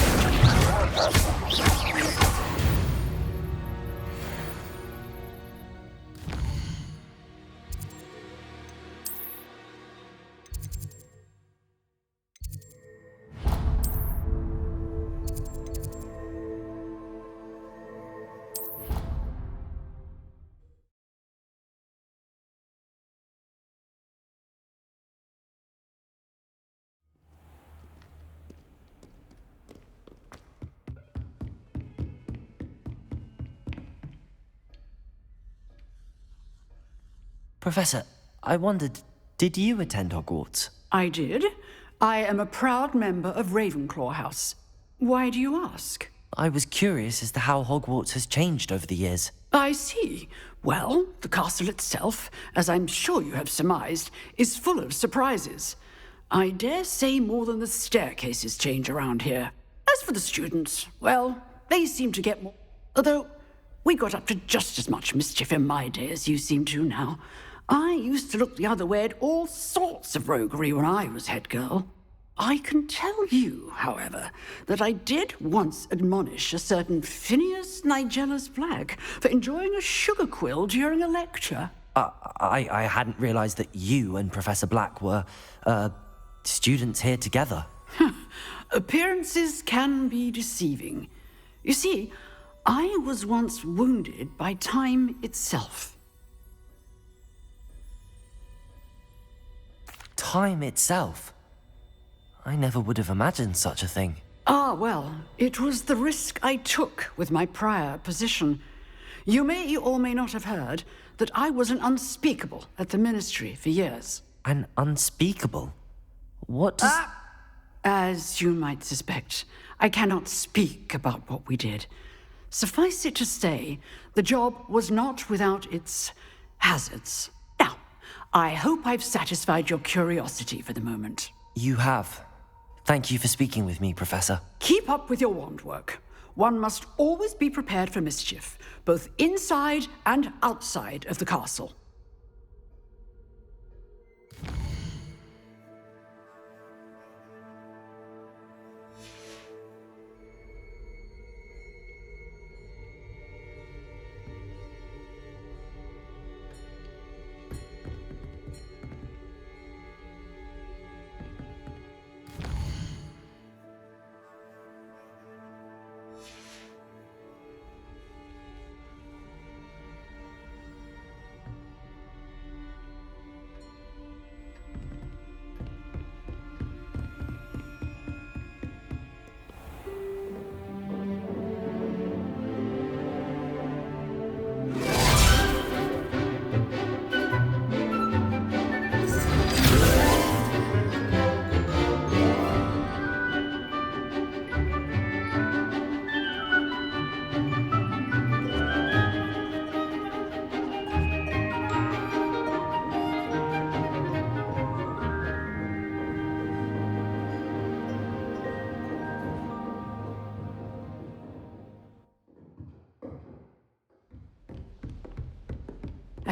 Professor, I wondered, did you attend Hogwarts? I did. I am a proud member of Ravenclaw House. Why do you ask? I was curious as to how Hogwarts has changed over the years. I see. Well, the castle itself, as I'm sure you have surmised, is full of surprises. I dare say more than the staircases change around here. As for the students, well, they seem to get more. Although, we got up to just as much mischief in my day as you seem to now. I used to look the other way at all sorts of roguery when I was head girl. I can tell you, however, that I did once admonish a certain Phineas Nigellus Black for enjoying a sugar quill during a lecture. I hadn't realized that you and Professor Black were, students here together. Appearances can be deceiving. You see, I was once wounded by time itself. Time itself? I never would have imagined such a thing. Ah, well, it was the risk I took with my prior position. You may or may not have heard that I was an unspeakable at the Ministry for years. An unspeakable? What does... As you might suspect, I cannot speak about what we did. Suffice it to say, the job was not without its hazards. Now, I hope I've satisfied your curiosity for the moment. You have. Thank you for speaking with me, Professor. Keep up with your wand work. One must always be prepared for mischief, both inside and outside of the castle.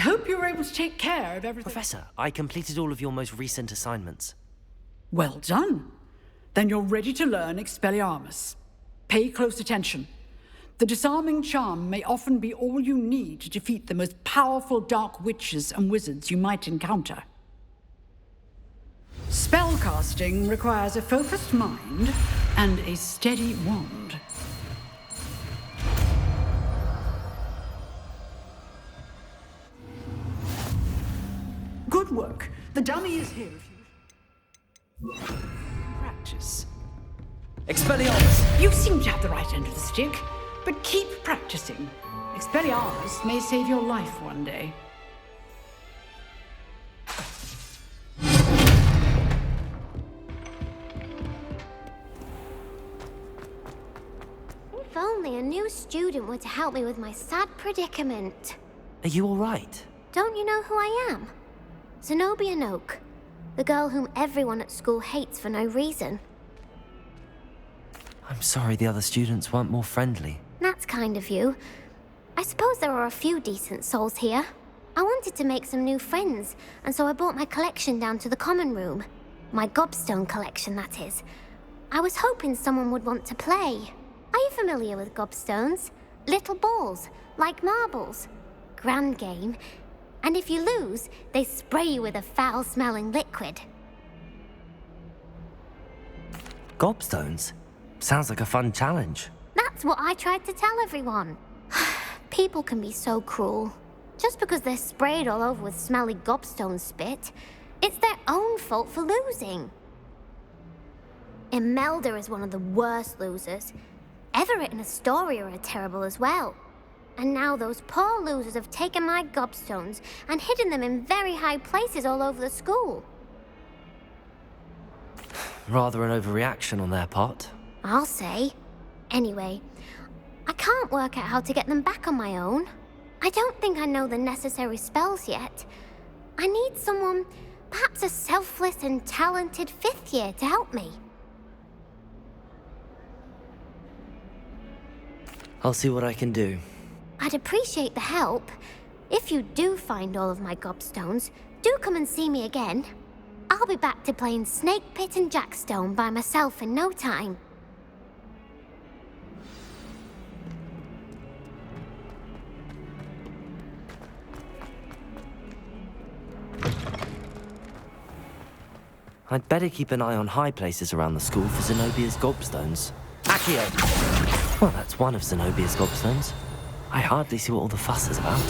hope you were able to take care of everything. Professor, I completed all of your most recent assignments. Well done. Then you're ready to learn Expelliarmus. Pay close attention. The disarming charm may often be all you need to defeat the most powerful dark witches and wizards you might encounter. Spellcasting requires a focused mind and a steady wand. Good work. The dummy is here if you practice. Expelliarmus! You seem to have the right end of the stick, but keep practicing. Expelliarmus may save your life one day. If only a new student were to help me with my sad predicament. Are you all right? Don't you know who I am? Zenobia Noak, the girl whom everyone at school hates for no reason. I'm sorry the other students weren't more friendly. That's kind of you. I suppose there are a few decent souls here. I wanted to make some new friends, and so I brought my collection down to the common room. My gobstone collection, that is. I was hoping someone would want to play. Are you familiar with gobstones? Little balls, like marbles. Grand game. And if you lose, they spray you with a foul-smelling liquid. Gobstones? Sounds like a fun challenge. That's what I tried to tell everyone. People can be so cruel. Just because they're sprayed all over with smelly gobstone spit, it's their own fault for losing. Imelda is one of the worst losers. Everett and Astoria are terrible as well. And now those poor losers have taken my gobstones and hidden them in very high places all over the school. Rather an overreaction on their part. I'll say. Anyway, I can't work out how to get them back on my own. I don't think I know the necessary spells yet. I need someone, perhaps a selfless and talented 5th year to help me. I'll see what I can do. I'd appreciate the help. If you do find all of my gobstones, do come and see me again. I'll be back to playing Snake Pit and Jackstone by myself in no time. I'd better keep an eye on high places around the school for Zenobia's gobstones. Accio! Well, that's one of Zenobia's gobstones. I hardly see what all the fuss is about.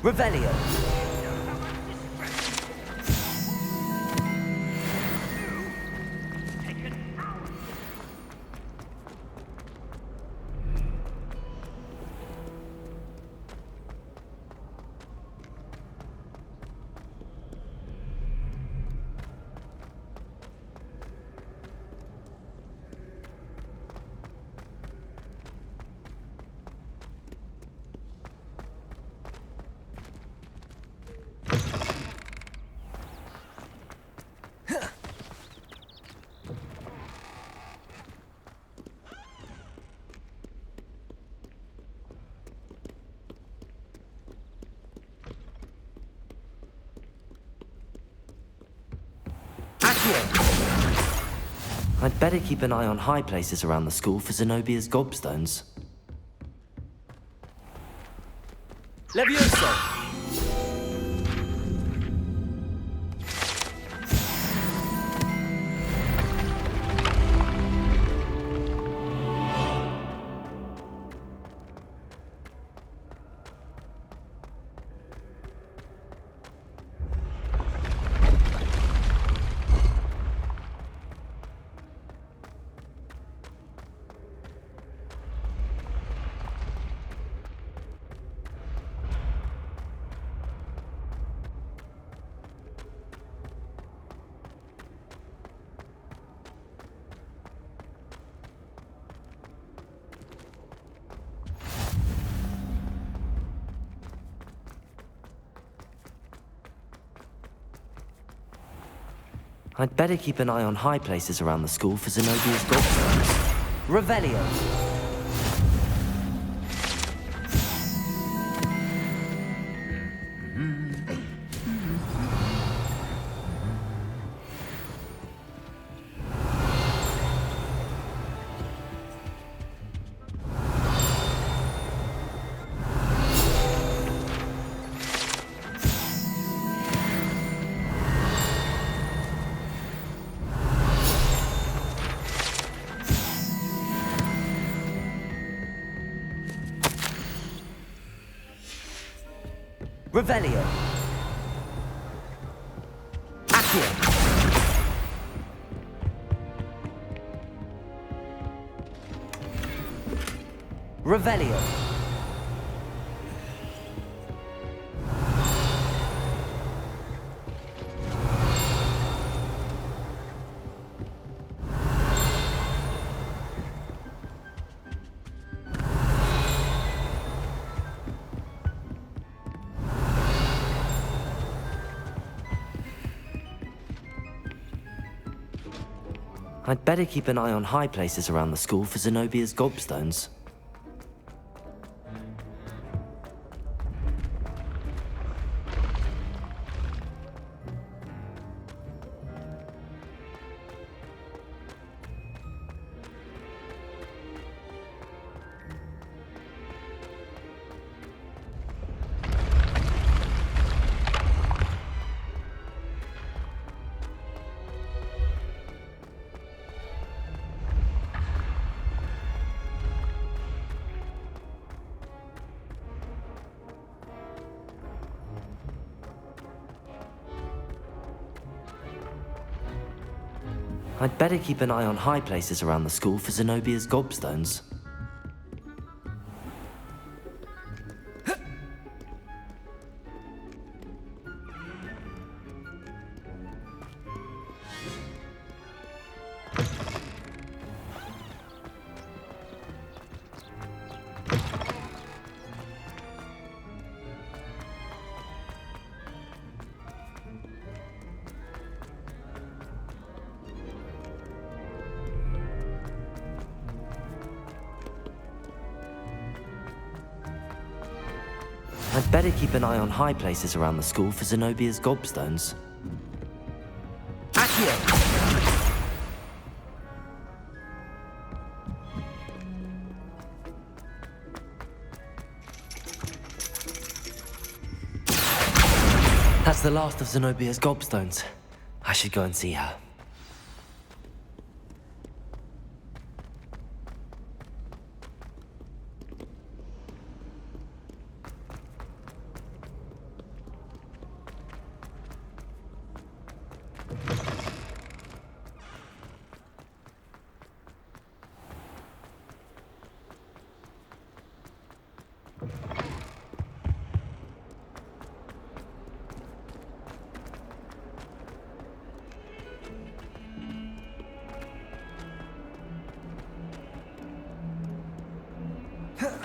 Rebellion! I'd better keep an eye on high places around the school for Zenobia's gobstones. Levioso! I'd better keep an eye on high places around the school for Zenobia's gobstones. Revelio! Revelio. Accio. Revelio. I'd better keep an eye on high places around the school for Zenobia's gobstones. I'd better keep an eye on high places around the school for Zenobia's gobstones. I'd better keep an eye on high places around the school for Zenobia's gobstones. Accio! That's the last of Zenobia's gobstones. I should go and see her.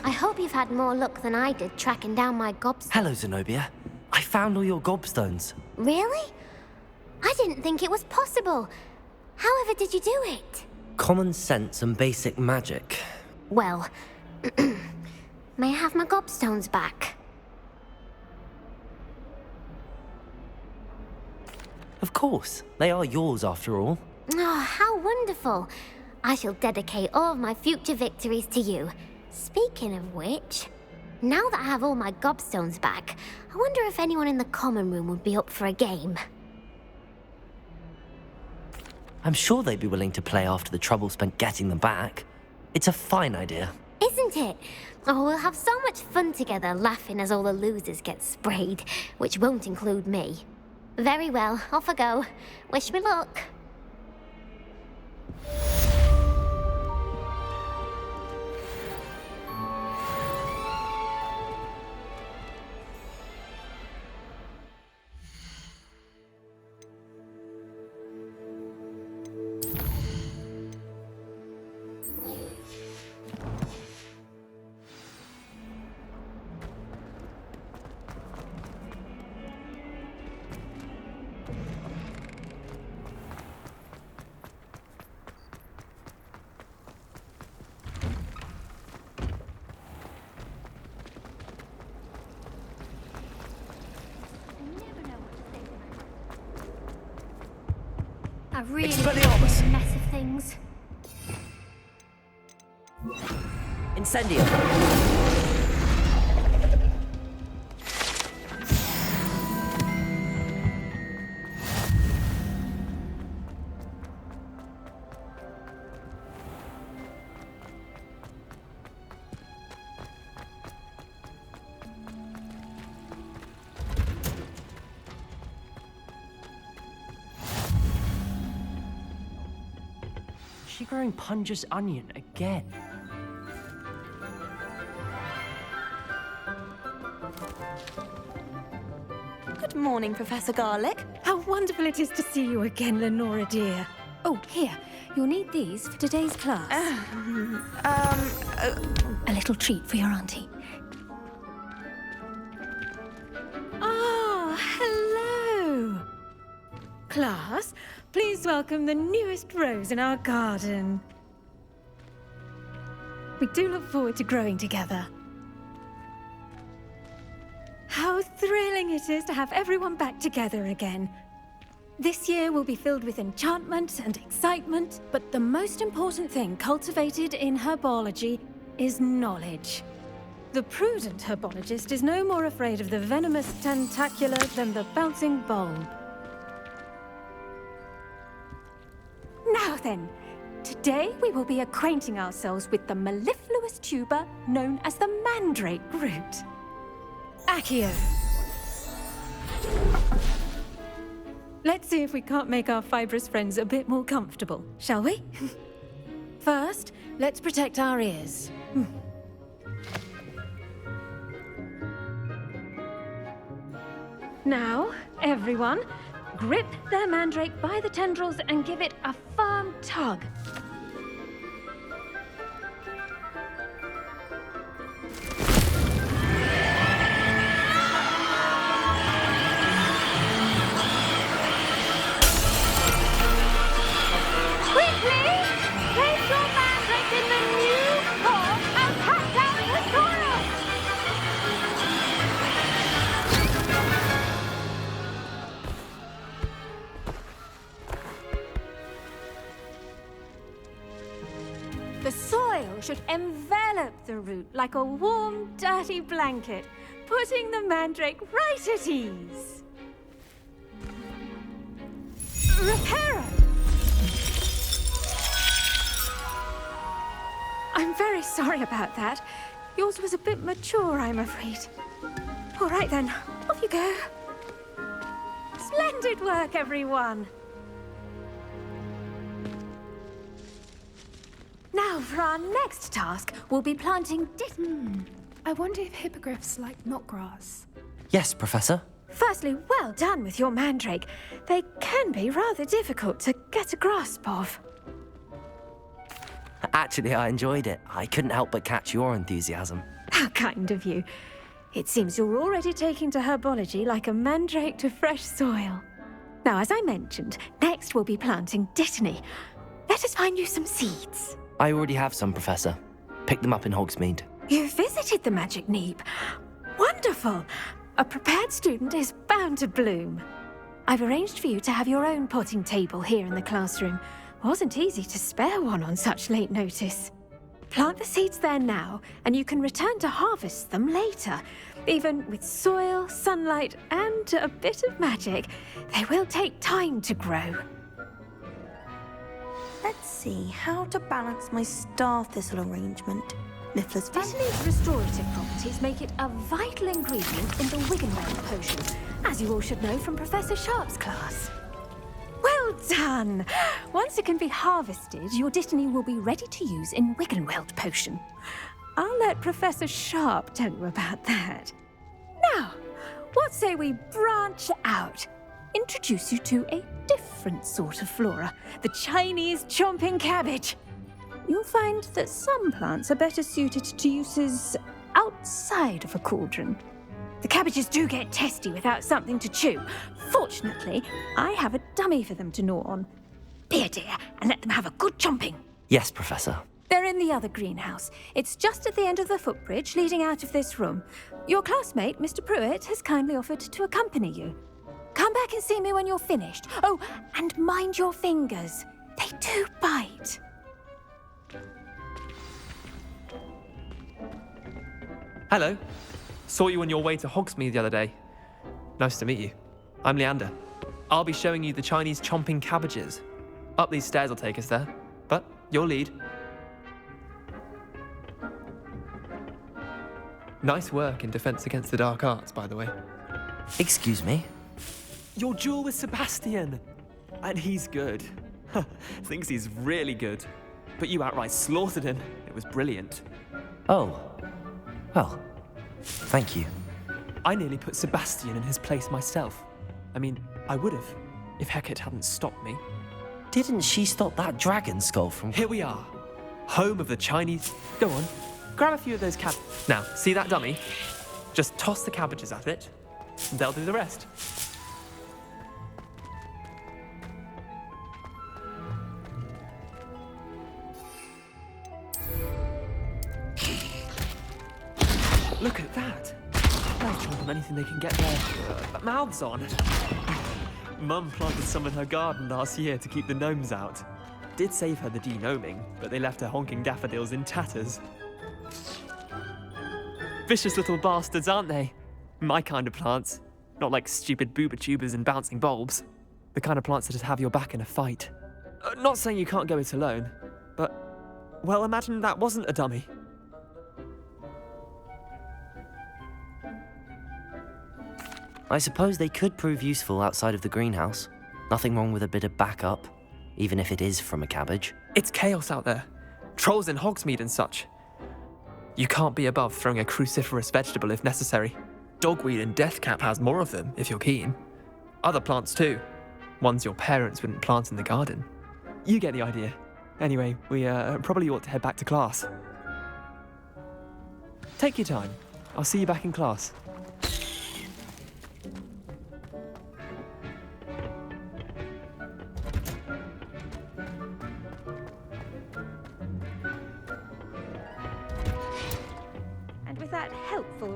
I hope you've had more luck than I did tracking down my gobstones. Hello, Zenobia. I found all your gobstones. Really? I didn't think it was possible. However did you do it? Common sense and basic magic. Well, may I have my gobstones back? Of course. They are yours after all. Oh, how wonderful. I shall dedicate all of my future victories to you. Speaking of which, now that I have all my gobstones back, I wonder if anyone in the common room would be up for a game. I'm sure they'd be willing to play after the trouble spent getting them back. It's a fine idea. Isn't it? Oh, we'll have so much fun together laughing as all the losers get sprayed, which won't include me. Very well, off I go. Wish me luck. I really Expelliarmus! a mess of things. Incendio! Is she growing Punja's onion again? Good morning, Professor Garlick. How wonderful it is to see you again, Lenora dear. Oh, here. You'll need these for today's class. A little treat for your auntie. Ah, hello. Class, please welcome the newest rose in our garden. We do look forward to growing together. How thrilling it is to have everyone back together again. This year will be filled with enchantment and excitement, but the most important thing cultivated in herbology is knowledge. The prudent herbologist is no more afraid of the venomous tentacula than the bouncing bulb. Now then, today we will be acquainting ourselves with the mellifluous tuber known as the mandrake root. Accio. Let's see if we can't make our fibrous friends a bit more comfortable, shall we? First, let's protect our ears. Now, everyone, grip their mandrake by the tendrils and give it a firm tug. The soil should envelop the root like a warm, dirty blanket, putting the mandrake right at ease. Reparo! I'm very sorry about that. Yours was a bit mature, I'm afraid. All right then, off you go. Splendid work, everyone. Now, for our next task, we'll be planting I wonder if hippogriffs like knotgrass. Yes, Professor. Firstly, well done with your mandrake. They can be rather difficult to get a grasp of. Actually, I enjoyed it. I couldn't help but catch your enthusiasm. How kind of you. It seems you're already taking to herbology like a mandrake to fresh soil. Now, as I mentioned, next we'll be planting dittany. Let us find you some seeds. I already have some, Professor. Picked them up in Hogsmeade. You visited the Magic Neep. Wonderful! A prepared student is bound to bloom. I've arranged for you to have your own potting table here in the classroom. Wasn't easy to spare one on such late notice. Plant the seeds there now, and you can return to harvest them later. Even with soil, sunlight, and a bit of magic, they will take time to grow. Let's see how to balance my star thistle arrangement. Miffler's Dittany's restorative properties make it a vital ingredient in the Wiggenweld potion, as you all should know from Professor Sharp's class. Well done! Once it can be harvested, your Dittany will be ready to use in Wiggenweld potion. I'll let Professor Sharp tell you about that. Now, what say we branch out? Introduce you to a different sort of flora, the Chinese chomping cabbage. You'll find that some plants are better suited to uses outside of a cauldron. The cabbages do get testy without something to chew. Fortunately, I have a dummy for them to gnaw on. Be a dear and let them have a good chomping. Yes, Professor. They're in the other greenhouse. It's just at the end of the footbridge leading out of this room. Your classmate, Mr. Pruitt, has kindly offered to accompany you. Come back and see me when you're finished. Oh, and mind your fingers. They do bite. Hello. Saw you on your way to Hogsmeade the other day. Nice to meet you. I'm Leander. I'll be showing you the Chinese chomping cabbages. Up these stairs will take us there, but your lead. Nice work in Defense Against the Dark Arts, by the way. Excuse me? Your duel with Sebastian! And he's good. Thinks he's really good. But you outright slaughtered him. It was brilliant. Oh. Well, thank you. I nearly put Sebastian in his place myself. I mean, I would have, if Hecat hadn't stopped me. Didn't she stop that dragon skull from... Here we are. Home of the Chinese... Go on, grab a few of those Now, see that dummy? Just toss the cabbages at it, and they'll do the rest. Look at that. They'll chomp on anything they can get their mouths on. Mum planted some in her garden last year to keep the gnomes out. Did save her the de-gnoming, but they left her honking daffodils in tatters. Vicious little bastards, aren't they? My kind of plants. Not like stupid booba tubers and bouncing bulbs. The kind of plants that just have your back in a fight. Not saying you can't go it alone, but... Well, imagine that wasn't a dummy. I suppose they could prove useful outside of the greenhouse. Nothing wrong with a bit of backup, even if it is from a cabbage. It's chaos out there. Trolls in Hogsmeade and such. You can't be above throwing a cruciferous vegetable if necessary. Dogweed and deathcap has more of them, if you're keen. Other plants too. Ones your parents wouldn't plant in the garden. You get the idea. Anyway, we probably ought to head back to class. Take your time. I'll see you back in class.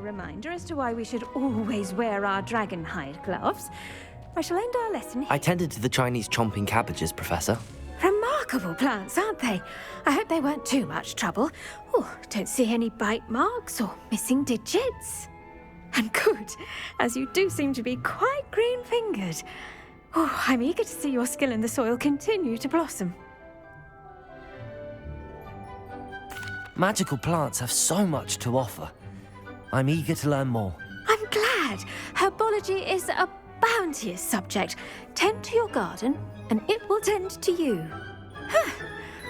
Reminder as to why we should always wear our dragon hide gloves. I shall end our lesson here. I tended to the Chinese chomping cabbages, Professor. Remarkable plants, aren't they? I hope they weren't too much trouble. Oh, don't see any bite marks or missing digits. And good, as you do seem to be quite green-fingered. Oh, I'm eager to see your skill in the soil continue to blossom. Magical plants have so much to offer. I'm eager to learn more. I'm glad. Herbology is a bounteous subject. Tend to your garden, and it will tend to you.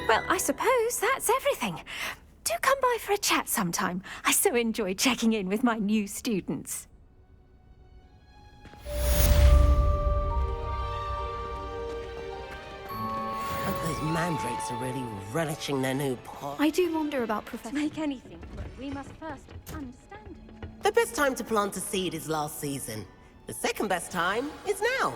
Well, I suppose that's everything. Do come by for a chat sometime. I so enjoy checking in with my new students. Those mandrakes are really relishing their new pot. I do wonder about Professor... To make anything, but we must first understand it. The best time to plant a seed is last season. The second best time is now.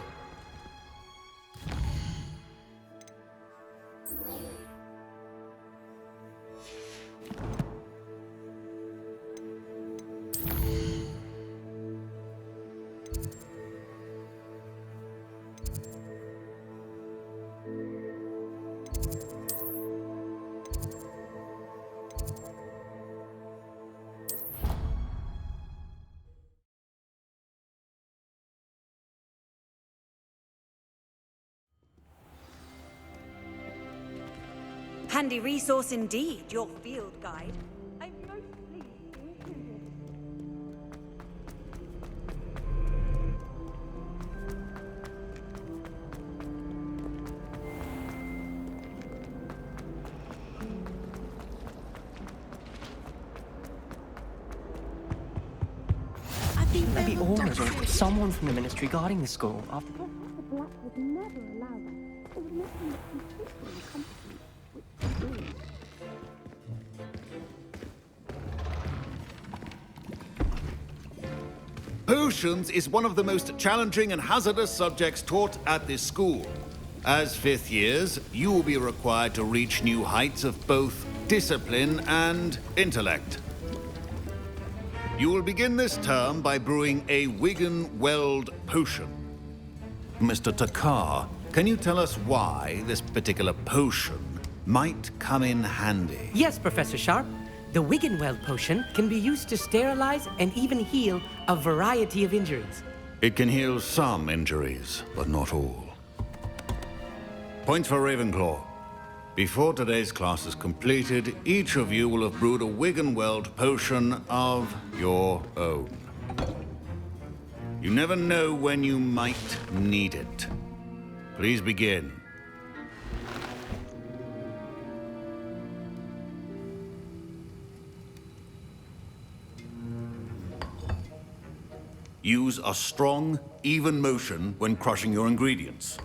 Handy resource indeed, your field guide. I'm most pleased to include it. I think maybe almost someone from the ministry guarding the school after... The Black would never allow that. It would make them completely incompetent. Potions is one of the most challenging and hazardous subjects taught at this school. As fifth years, you will be required to reach new heights of both discipline and intellect. You will begin this term by brewing a Wigan Weld potion. Mr. Takar, can you tell us why this particular potion might come in handy? Yes, Professor Sharp. The Wiggenweld potion can be used to sterilize and even heal a variety of injuries. It can heal some injuries, but not all. Points for Ravenclaw. Before today's class is completed, each of you will have brewed a Wiggenweld potion of your own. You never know when you might need it. Please begin. Use a strong, even motion when crushing your ingredients.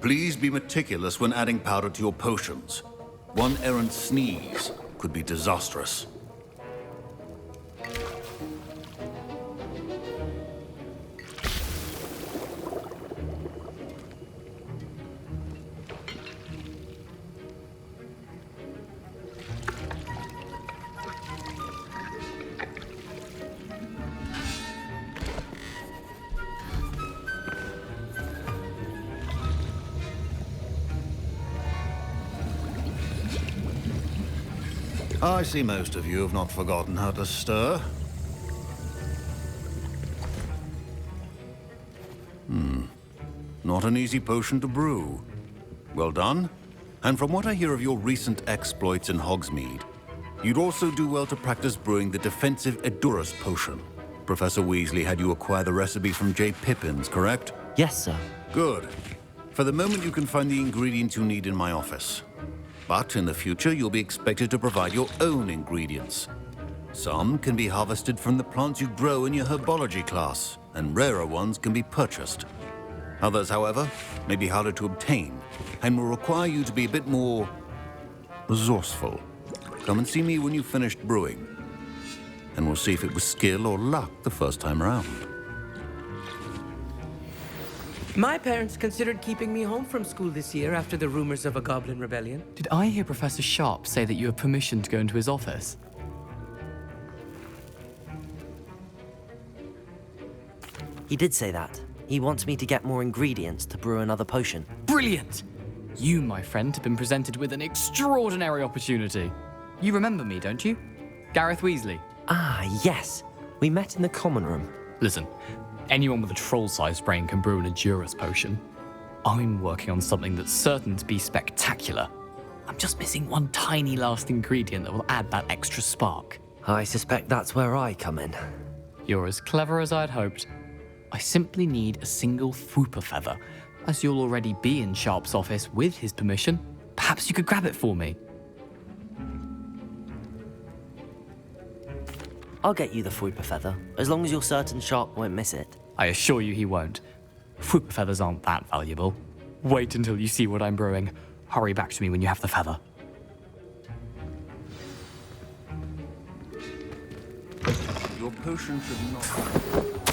Please be meticulous when adding powder to your potions. One errant sneeze could be disastrous. I see most of you have not forgotten how to stir. Not an easy potion to brew. Well done. And from what I hear of your recent exploits in Hogsmeade, you'd also do well to practice brewing the defensive Edurus potion. Professor Weasley had you acquire the recipe from J. Pippins, correct? Yes, sir. Good. For the moment, you can find the ingredients you need in my office. But in the future, you'll be expected to provide your own ingredients. Some can be harvested from the plants you grow in your Herbology class, and rarer ones can be purchased. Others, however, may be harder to obtain, and will require you to be a bit more resourceful. Come and see me when you've finished brewing, and we'll see if it was skill or luck the first time around. My parents considered keeping me home from school this year after the rumors of a Goblin Rebellion. Did I hear Professor Sharp say that you have permission to go into his office? He did say that. He wants me to get more ingredients to brew another potion. Brilliant! You, my friend, have been presented with an extraordinary opportunity. You remember me, don't you? Gareth Weasley. Ah, yes. We met in the common room. Listen, anyone with a troll-sized brain can brew an Edurus potion. I'm working on something that's certain to be spectacular. I'm just missing one tiny last ingredient that will add that extra spark. I suspect that's where I come in. You're as clever as I'd hoped. I simply need a single Fwooper feather. As you'll already be in Sharp's office with his permission, perhaps you could grab it for me. I'll get you the Fwooper feather, as long as you're certain Sharp won't miss it. I assure you he won't. Fwooper feathers aren't that valuable. Wait until you see what I'm brewing. Hurry back to me when you have the feather. Your potion should not...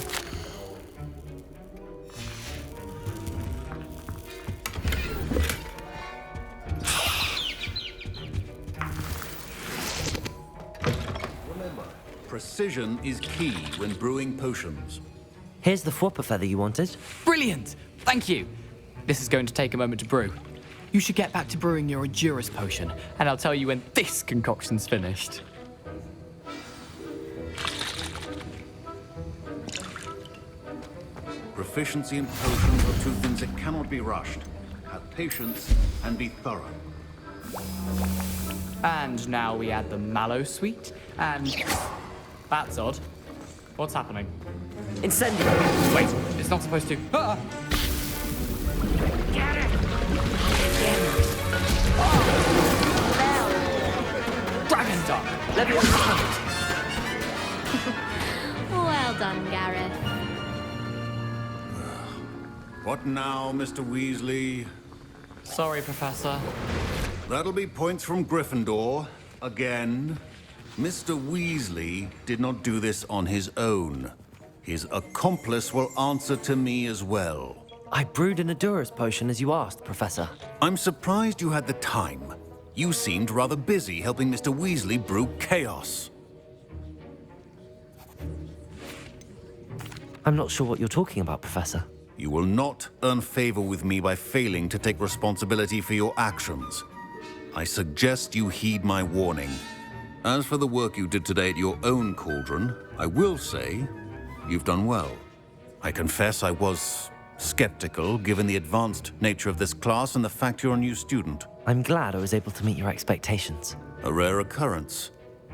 Precision is key when brewing potions. Here's the Fwooper feather you wanted. Brilliant! Thank you! This is going to take a moment to brew. You should get back to brewing your Edurus potion, and I'll tell you when this concoction's finished. Proficiency in potions are two things that cannot be rushed. Have patience and be thorough. And now we add the mallow sweet, and... That's odd. What's happening? Incendio! Wait, it's not supposed to... Ah! Get it! Dragon Dart! Let me Well done, Gareth. What now, Mr. Weasley? Sorry, Professor. That'll be points from Gryffindor. Again. Mr. Weasley did not do this on his own. His accomplice will answer to me as well. I brewed an Edurus potion as you asked, Professor. I'm surprised you had the time. You seemed rather busy helping Mr. Weasley brew chaos. I'm not sure what you're talking about, Professor. You will not earn favor with me by failing to take responsibility for your actions. I suggest you heed my warning. As for the work you did today at your own cauldron, I will say you've done well. I confess I was skeptical, given the advanced nature of this class and the fact you're a new student. I'm glad I was able to meet your expectations. A rare occurrence.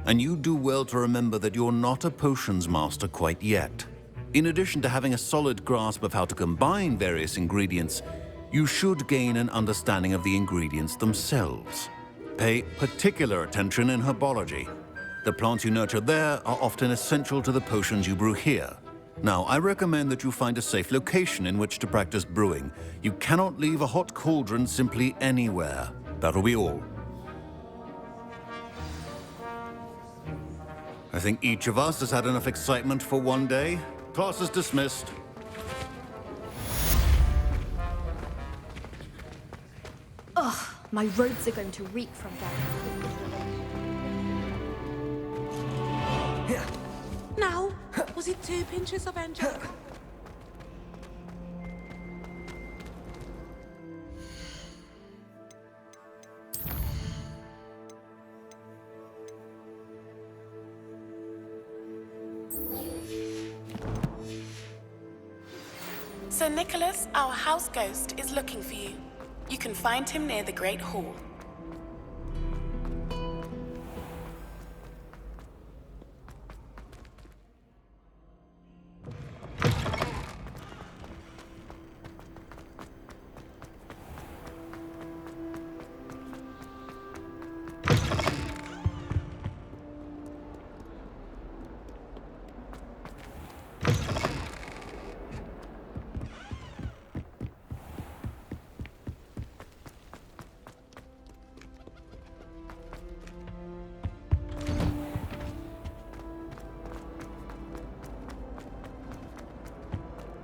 And you do well to remember that you're not a potions master quite yet. In addition to having a solid grasp of how to combine various ingredients, you should gain an understanding of the ingredients themselves. Pay particular attention in herbology. The plants you nurture there are often essential to the potions you brew here. Now, I recommend that you find a safe location in which to practice brewing. You cannot leave a hot cauldron simply anywhere. That'll be all. I think each of us has had enough excitement for one day. Class is dismissed. Ugh, my robes are going to reek from down. Now, was it 2 pinches of angelic? Sir Nicholas, our house ghost, is looking for you. You can find him near the Great Hall.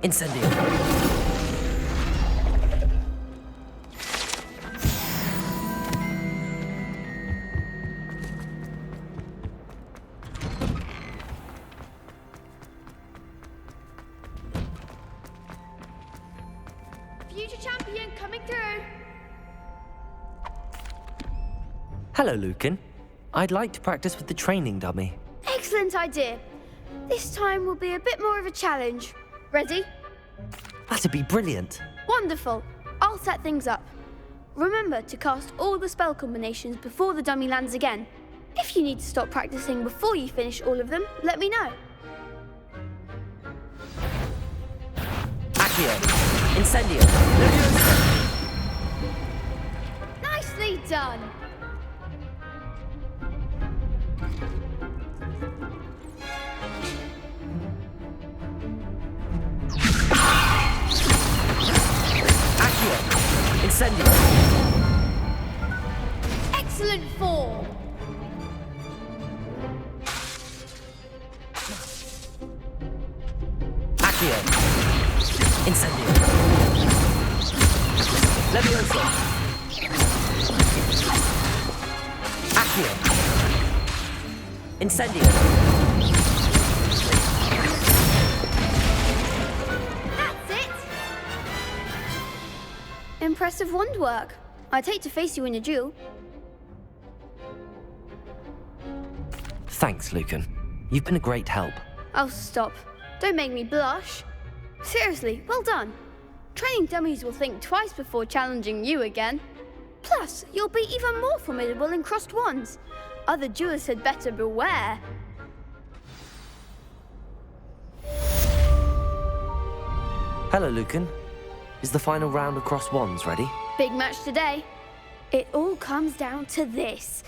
Incendio. Future champion coming through. Hello, Lucan. I'd like to practice with the training dummy. Excellent idea. This time will be a bit more of a challenge. Ready? That'd be brilliant. Wonderful. I'll set things up. Remember to cast all the spell combinations before the dummy lands again. If you need to stop practicing before you finish all of them, let me know. Accio. Incendio. Nicely done. Incendio. Excellent form. Accio. Incendio. Levioso. Accio. Incendio. Impressive wand work. I'd hate to face you in a duel. Thanks, Lucan. You've been a great help. Oh, stop. Don't make me blush. Seriously, well done. Training dummies will think twice before challenging you again. Plus, you'll be even more formidable in crossed wands. Other duelists had better beware. Hello, Lucan. Is the final round of cross wands ready? Big match today. It all comes down to this.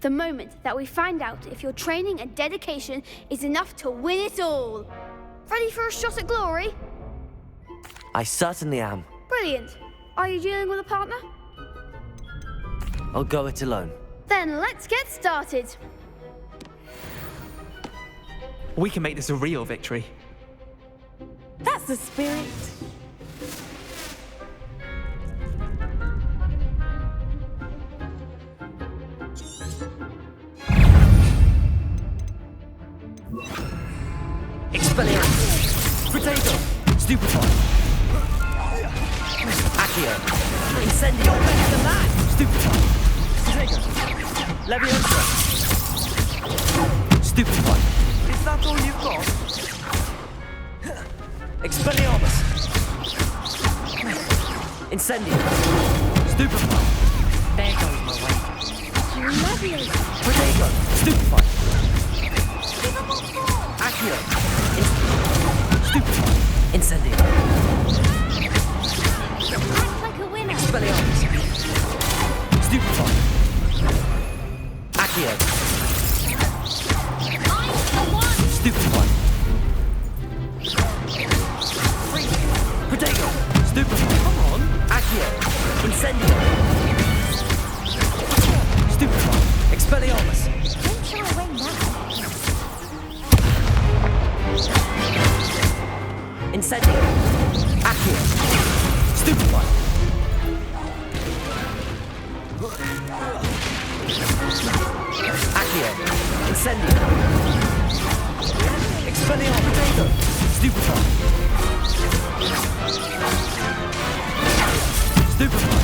The moment that we find out if your training and dedication is enough to win it all. Ready for a shot at glory? I certainly am. Brilliant. Are you dealing with a partner? I'll go it alone. Then let's get started. We can make this a real victory. That's the spirit. Expelliarmus! Potato! Stupefy! Accio! Incendio! You're better than that! Stupefy! Potato! Leviosa! Stupefy! Is that all you've got? Expelliarmus! Incendio! Stupefy! There goes my way. Lovely. Potato! Stupefy! Accio! Stupefy! Incendio! Act like a winner. Expelliarmus! Stupefy! Accio! Stupefy! Potato! Stupefy! Come on! Accio! Incendio! Stupefy! Expelliarmus! Don't shy away now. Incendio! Accio! Stupefy! Accio! Incendio! Expelliarmus! Potato! Stupefy! Stupefy!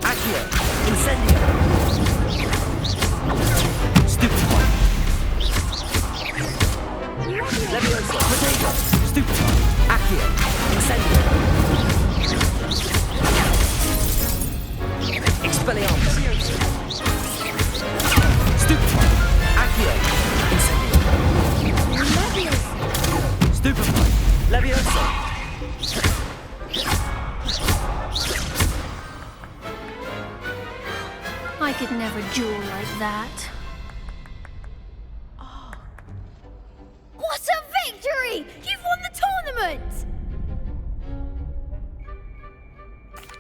Accio! Incendio! Stupefy! Leviosa! Potato! Stupefy! Accio! Incendio! Expelliarmus! Stupefy! Accio! Incendio! Stupefy! Leviosa! I could never duel like that. What a victory! You've won the tournament!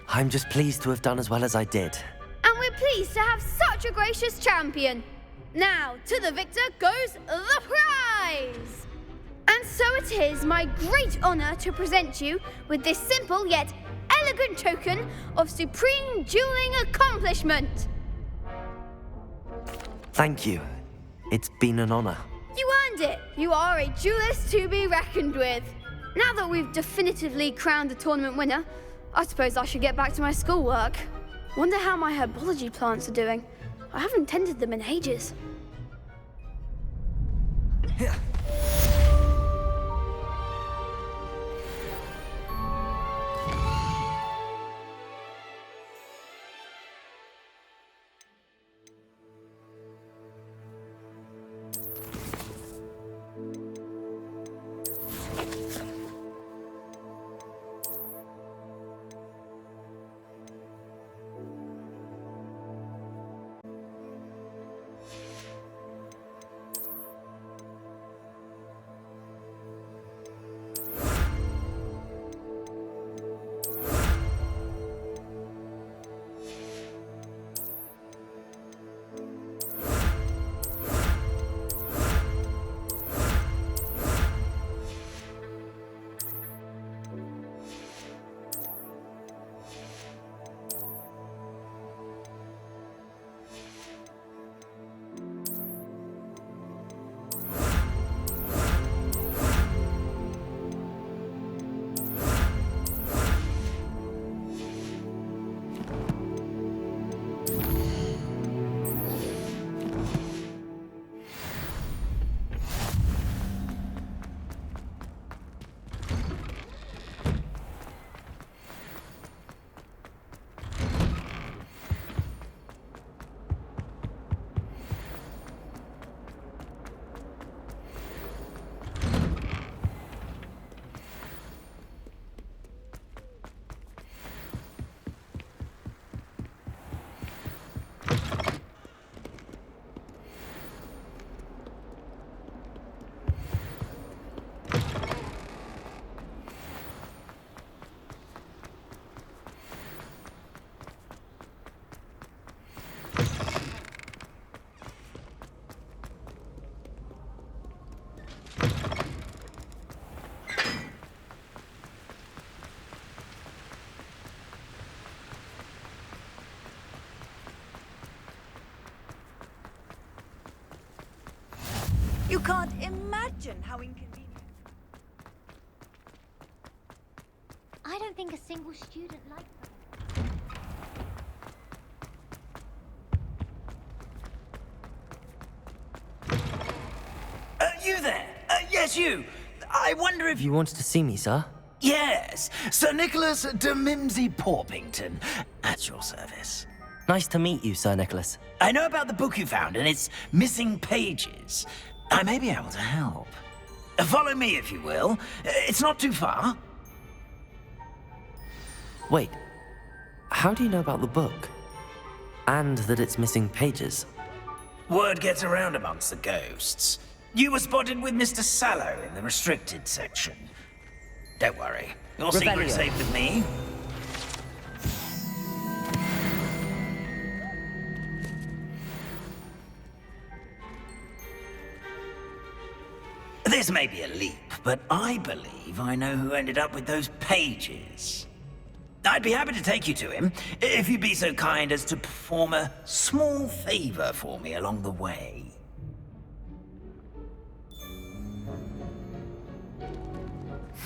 I'm just pleased to have done as well as I did. And we're pleased to have such a gracious champion. Now, to the victor goes the prize! And so it is my great honor to present you with this simple yet elegant token of supreme dueling accomplishment. Thank you. It's been an honor. You earned it. You are a duelist to be reckoned with. Now that we've definitively crowned the tournament winner, I suppose I should get back to my schoolwork. Wonder how my herbology plants are doing. I haven't tended them in ages. You can't imagine how inconvenient. I don't think a single student likes them. You there? Yes, you. I wonder if You wanted to see me, sir? Yes, Sir Nicholas de Mimsy Porpington, at your service. Nice to meet you, Sir Nicholas. I know about the book you found and its missing pages. I may be able to help. Follow me, if you will. It's not too far. Wait, how do you know about the book? And that it's missing pages? Word gets around amongst the ghosts. You were spotted with Mr. Sallow in the restricted section. Don't worry, your secret's safe with me. This may be a leap, but I believe I know who ended up with those pages. I'd be happy to take you to him, if you'd be so kind as to perform a small favor for me along the way.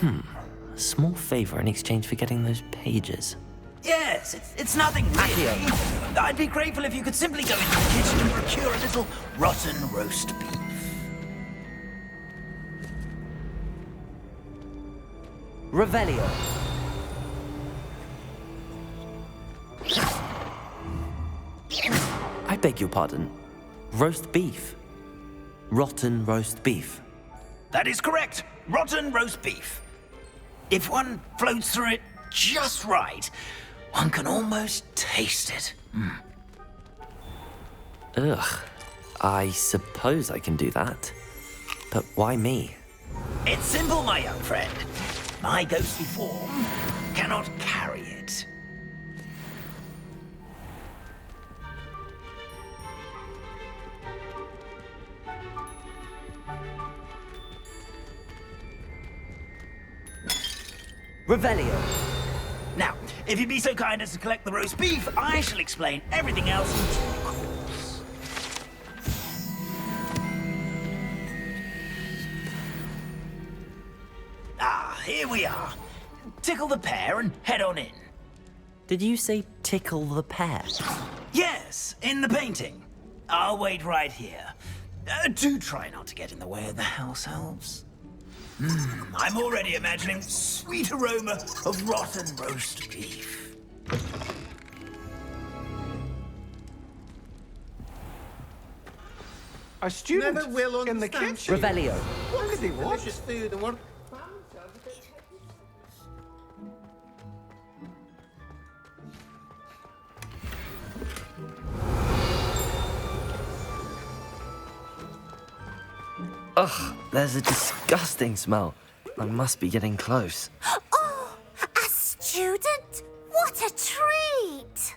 A small favor in exchange for getting those pages. Yes, it's nothing really. I'd be grateful if you could simply go into the kitchen and procure a little rotten roast beef. Revelio. I beg your pardon. Roast beef. Rotten roast beef. That is correct. Rotten roast beef. If one floats through it just right, one can almost taste it. Ugh. I suppose I can do that. But why me? It's simple, my young friend. My ghostly form cannot carry it. Revelio. Now, if you'd be so kind as to collect the roast beef, I shall explain everything else in due course. Ah, here we are. Tickle the pear and head on in. Did you say tickle the pear? Yes, in the painting. I'll wait right here. Do try not to get in the way of the house elves. I'm already imagining sweet aroma of rotten roast beef. A student Never will in the understand kitchen. Revelio. What did they want? Delicious food and what? Ugh, there's a disgusting smell. I must be getting close. Oh, a student? What a treat!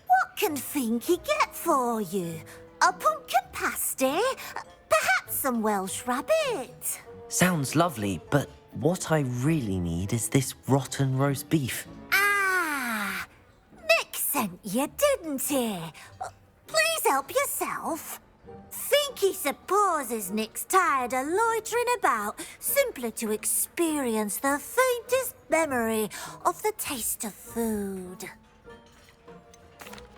What can Finky get for you? A pumpkin pasty? Perhaps some Welsh rabbit? Sounds lovely, but what I really need is this rotten roast beef. Ah, Nick sent you, didn't he? Please help yourself. Finky supposes Nick's tired of loitering about simply to experience the faintest memory of the taste of food.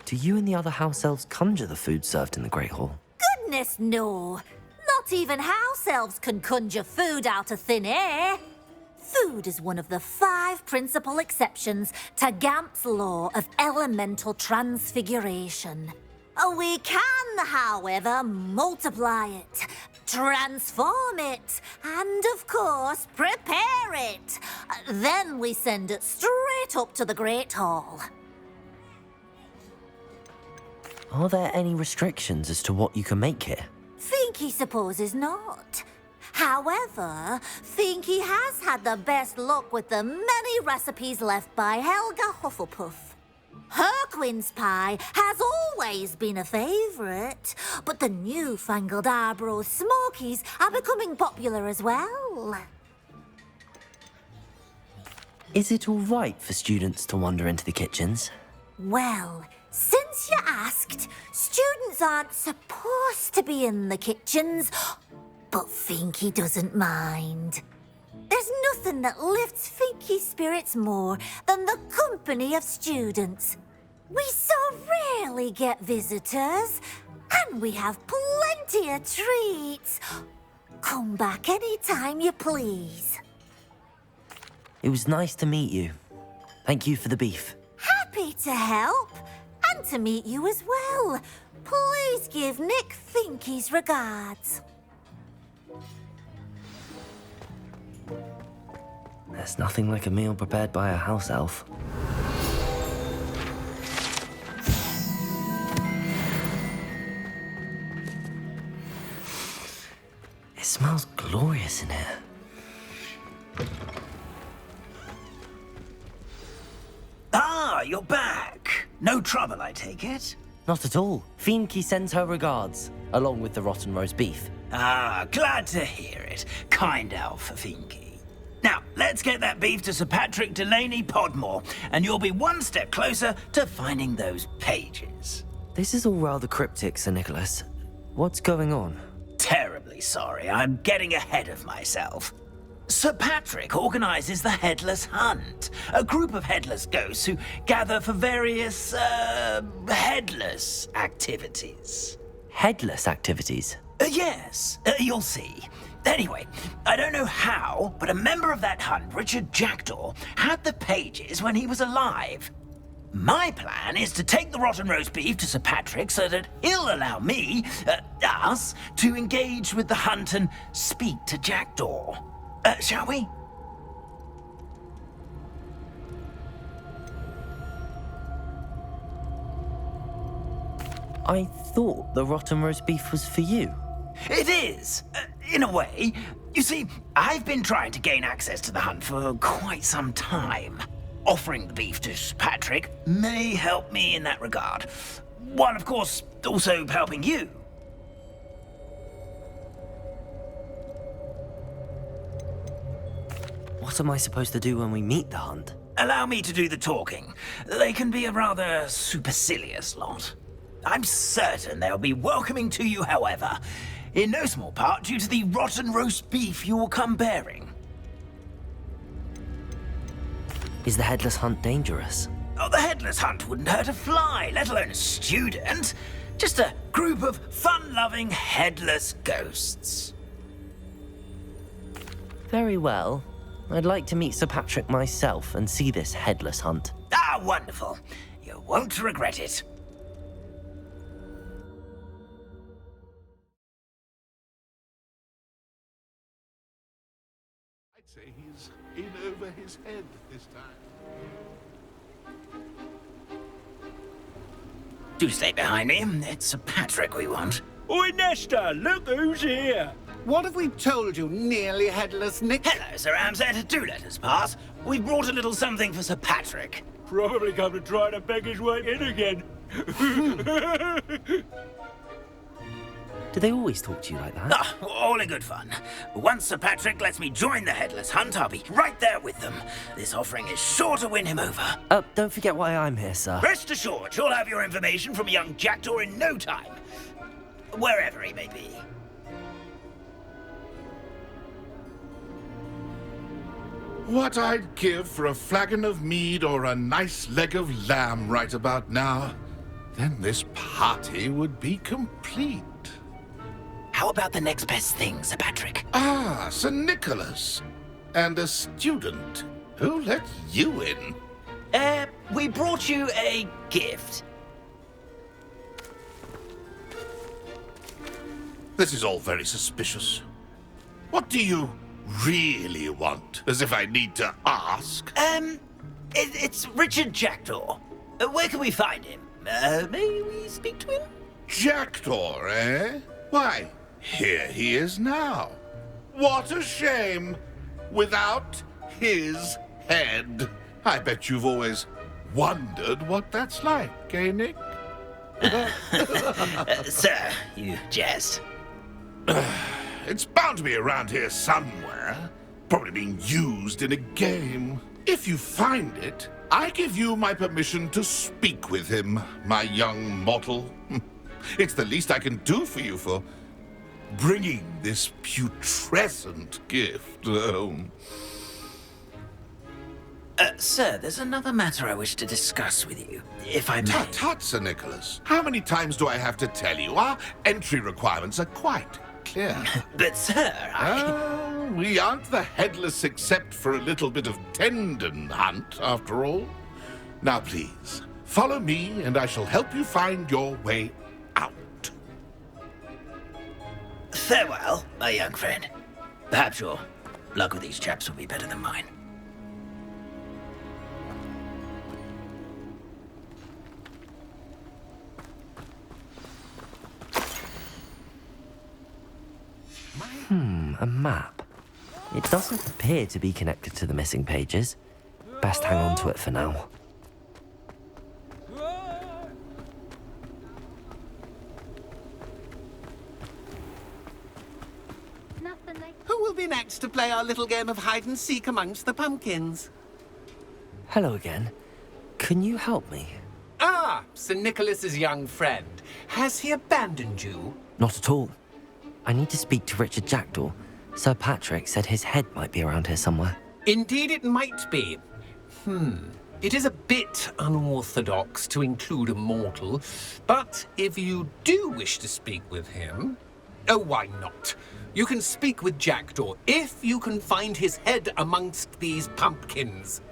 Do you and the other house elves conjure the food served in the Great Hall? Goodness, no. Not even house elves can conjure food out of thin air. Food is one of the 5 principal exceptions to Gamp's law of elemental transfiguration. We can, however, multiply it, transform it, and, of course, prepare it. Then we send it straight up to the Great Hall. Are there any restrictions as to what you can make here? Finky supposes not. However, Finky has had the best luck with the many recipes left by Helga Hufflepuff. Her quince pie has always been a favourite, but the newfangled Arbroath Smokies are becoming popular as well. Is it all right for students to wander into the kitchens? Well, Since you asked, students aren't supposed to be in the kitchens, but Finky doesn't mind. There's nothing that lifts Finky's spirits more than the company of students. We so rarely get visitors, and we have plenty of treats. Come back anytime you please. It was nice to meet you. Thank you for the beef. Happy to help, and to meet you as well. Please give Nick Finky's regards. There's nothing like a meal prepared by a house elf. It smells glorious in here. Ah, you're back. No trouble, I take it? Not at all. Finky sends her regards, along with the rotten roast beef. Ah, glad to hear it. Kind elf, Finky. Now, let's get that beef to Sir Patrick Delaney Podmore, and you'll be one step closer to finding those pages. This is all rather cryptic, Sir Nicholas. What's going on? Terribly sorry, I'm getting ahead of myself. Sir Patrick organises the Headless Hunt, a group of headless ghosts who gather for various, headless activities. Headless activities? Yes, you'll see. Anyway, I don't know how, but a member of that hunt, Richard Jackdaw, had the pages when he was alive. My plan is to take the rotten roast beef to Sir Patrick so that he'll allow me, us, to engage with the hunt and speak to Jackdaw. Shall we? I thought the rotten roast beef was for you. It is, in a way. You see, I've been trying to gain access to the hunt for quite some time. Offering the beef to Patrick may help me in that regard. While, of course, also helping you. What am I supposed to do when we meet the hunt? Allow me to do the talking. They can be a rather supercilious lot. I'm certain they'll be welcoming to you, however, in no small part due to the rotten roast beef you'll come bearing. Is the Headless Hunt dangerous? Oh, the Headless Hunt wouldn't hurt a fly, let alone a student. Just a group of fun-loving headless ghosts. Very well. I'd like to meet Sir Patrick myself and see this Headless Hunt. Ah, wonderful. You won't regret it. I'd say he's in over his head this time. Do stay behind me. It's Sir Patrick we want. Oi, Nesta, look who's here. What have we told you, nearly headless Nick? Hello, Sir Ramsay. Do let us pass. We brought a little something for Sir Patrick. Probably come to try to beg his way in again. Do they always talk to you like that? Ah, all in good fun. Once Sir Patrick lets me join the Headless Hunt, I'll be right there with them. This offering is sure to win him over. Don't forget why I'm here, sir. Rest assured, you'll have your information from young Jackdaw in no time. Wherever he may be. What I'd give for a flagon of mead or a nice leg of lamb right about now. Then this party would be complete. How about the next best thing, Sir Patrick? Ah, Sir Nicholas. And a student. Who let you in? We brought you a gift. This is all very suspicious. What do you really want? As if I need to ask. It's Richard Jackdaw. Where can we find him? May we speak to him? Jackdaw, eh? Why, here he is now. What a shame. Without his head. I bet you've always wondered what that's like, eh, Nick? Sir, you jest. It's bound to be around here somewhere. Probably being used in a game. If you find it, I give you my permission to speak with him, my young mortal. It's the least I can do for you for bringing this putrescent gift home. Sir, there's another matter I wish to discuss with you, if I may. Tut, Sir Nicholas. How many times do I have to tell you? Our entry requirements are quite clear. But, sir, we aren't the headless except for a little bit of tendon hunt, after all. Now, please, follow me, and I shall help you find your way out. Farewell, my young friend. Perhaps your luck with these chaps will be better than mine. A map. It doesn't appear to be connected to the missing pages. Best hang on to it for now. Who will be next to play our little game of hide and seek amongst the pumpkins? Hello again. Can you help me? Ah, Sir Nicholas's young friend. Has he abandoned you? Not at all. I need to speak to Richard Jackdaw. Sir Patrick said his head might be around here somewhere. Indeed it might be. It is a bit unorthodox to include a mortal, but if you do wish to speak with him... Oh, why not? You can speak with Jackdaw if you can find his head amongst these pumpkins.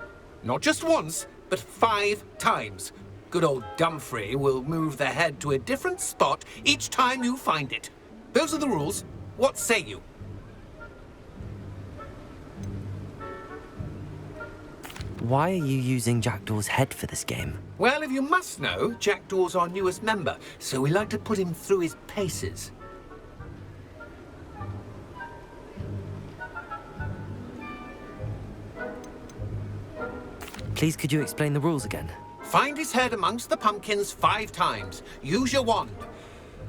Not just once, but 5 times. Good old Dumfrey will move the head to a different spot each time you find it. Those are the rules. What say you? Why are you using Jackdaw's head for this game? Well, if you must know, Jackdaw's our newest member, so we like to put him through his paces. Please, could you explain the rules again? Find his head amongst the pumpkins 5 times. Use your wand.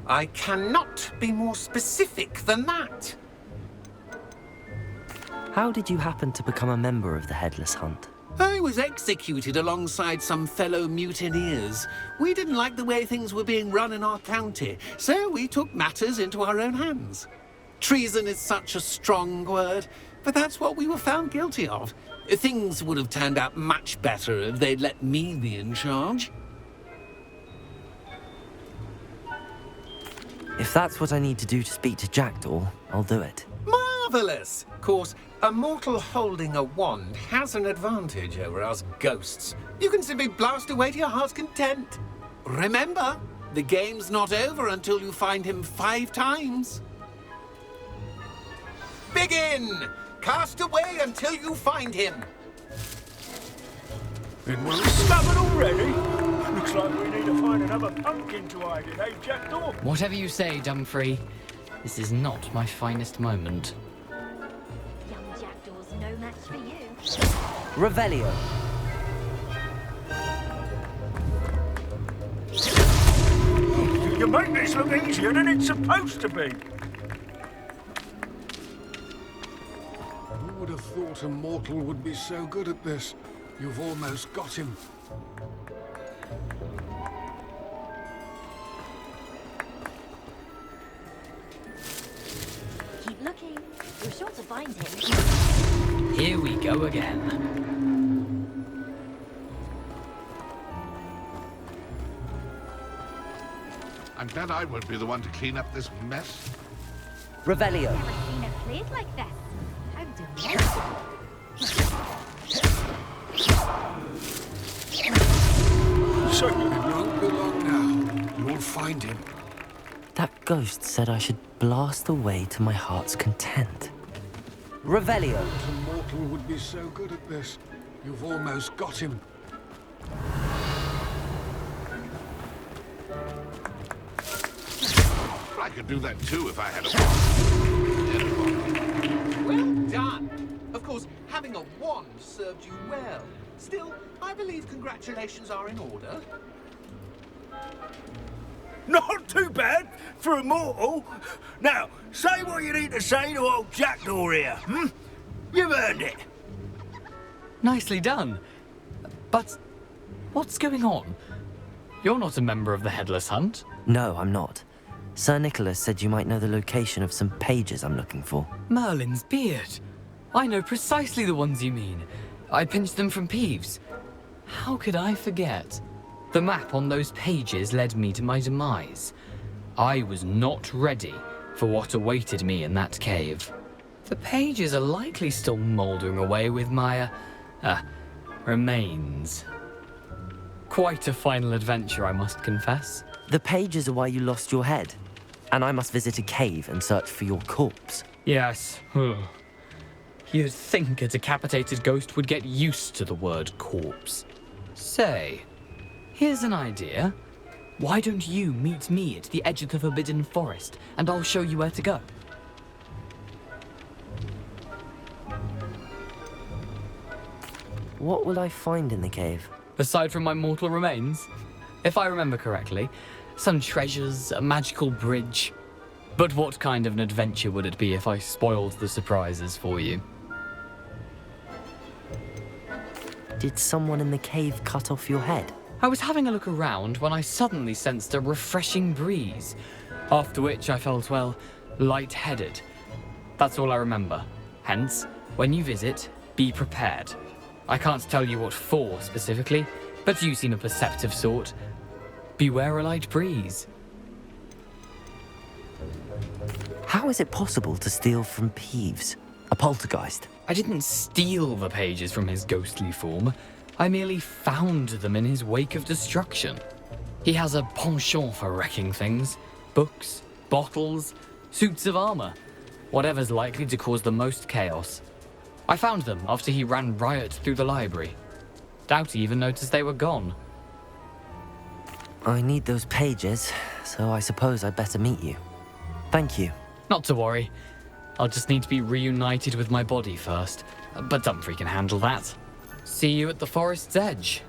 I cannot be more specific than that. How did you happen to become a member of the Headless Hunt? I was executed alongside some fellow mutineers. We didn't like the way things were being run in our county, so we took matters into our own hands. Treason is such a strong word, but that's what we were found guilty of. Things would have turned out much better if they'd let me be in charge. If that's what I need to do to speak to Jackdaw, I'll do it. Marvellous! Of course, a mortal holding a wand has an advantage over us ghosts. You can simply blast away to your heart's content. Remember, the game's not over until you find him 5 times. Begin! Cast away until you find him. It was stubborn already. Looks like we need to find another pumpkin to hide in, eh, Jackdaw? Whatever you say, Dumfrey. This is not my finest moment. Young Jackdaw's no match for you. Revelio. You make this look easier than it's supposed to be. Who would have thought a mortal would be so good at this? You've almost got him. Keep looking. You're sure to find him. Here we go again. I'm glad I won't be the one to clean up this mess. Revelio. Never seen it played like this. How delightful. So you won't be long now. You'll find him. That ghost said I should blast away to my heart's content. Revelio. A mortal would be so good at this. You've almost got him. I could do that too if I had a wand. Well done. Of course, having a wand served you well. Still, I believe congratulations are in order. Not too bad for a mortal. Now, say what you need to say to old Jackdaw here, You've earned it. Nicely done. But what's going on? You're not a member of the Headless Hunt. No, I'm not. Sir Nicholas said you might know the location of some pages I'm looking for. Merlin's beard. I know precisely the ones you mean. I pinched them from Peeves. How could I forget? The map on those pages led me to my demise. I was not ready for what awaited me in that cave. The pages are likely still mouldering away with my, remains. Quite a final adventure, I must confess. The pages are why you lost your head, and I must visit a cave and search for your corpse. Yes. You'd think a decapitated ghost would get used to the word corpse. Say, here's an idea. Why don't you meet me at the edge of the Forbidden Forest, and I'll show you where to go? What will I find in the cave? Aside from my mortal remains? If I remember correctly, some treasures, a magical bridge. But what kind of an adventure would it be if I spoiled the surprises for you? Did someone in the cave cut off your head? I was having a look around when I suddenly sensed a refreshing breeze, after which I felt, well, lightheaded. That's all I remember. Hence, when you visit, be prepared. I can't tell you what for specifically, but you seem a perceptive sort. Beware a light breeze. How is it possible to steal from Peeves, a poltergeist? I didn't steal the pages from his ghostly form. I merely found them in his wake of destruction. He has a penchant for wrecking things. Books, bottles, suits of armor. Whatever's likely to cause the most chaos. I found them after he ran riot through the library. Doubt he even noticed they were gone. I need those pages, so I suppose I'd better meet you. Thank you. Not to worry. I'll just need to be reunited with my body first. But Dumfries can handle that. See you at the forest's edge.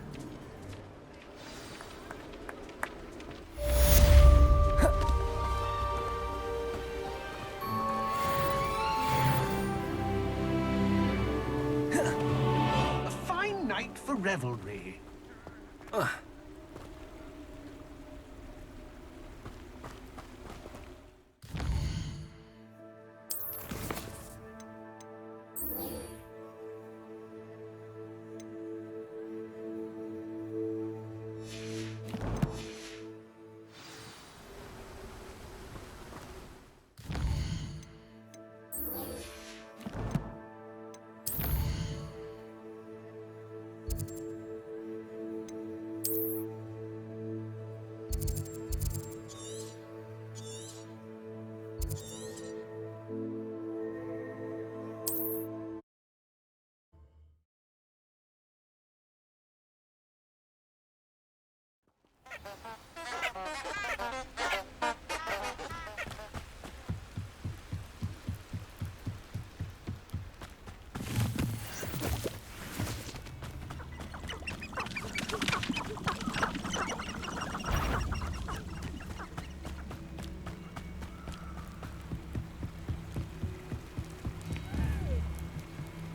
A fine night for revelry.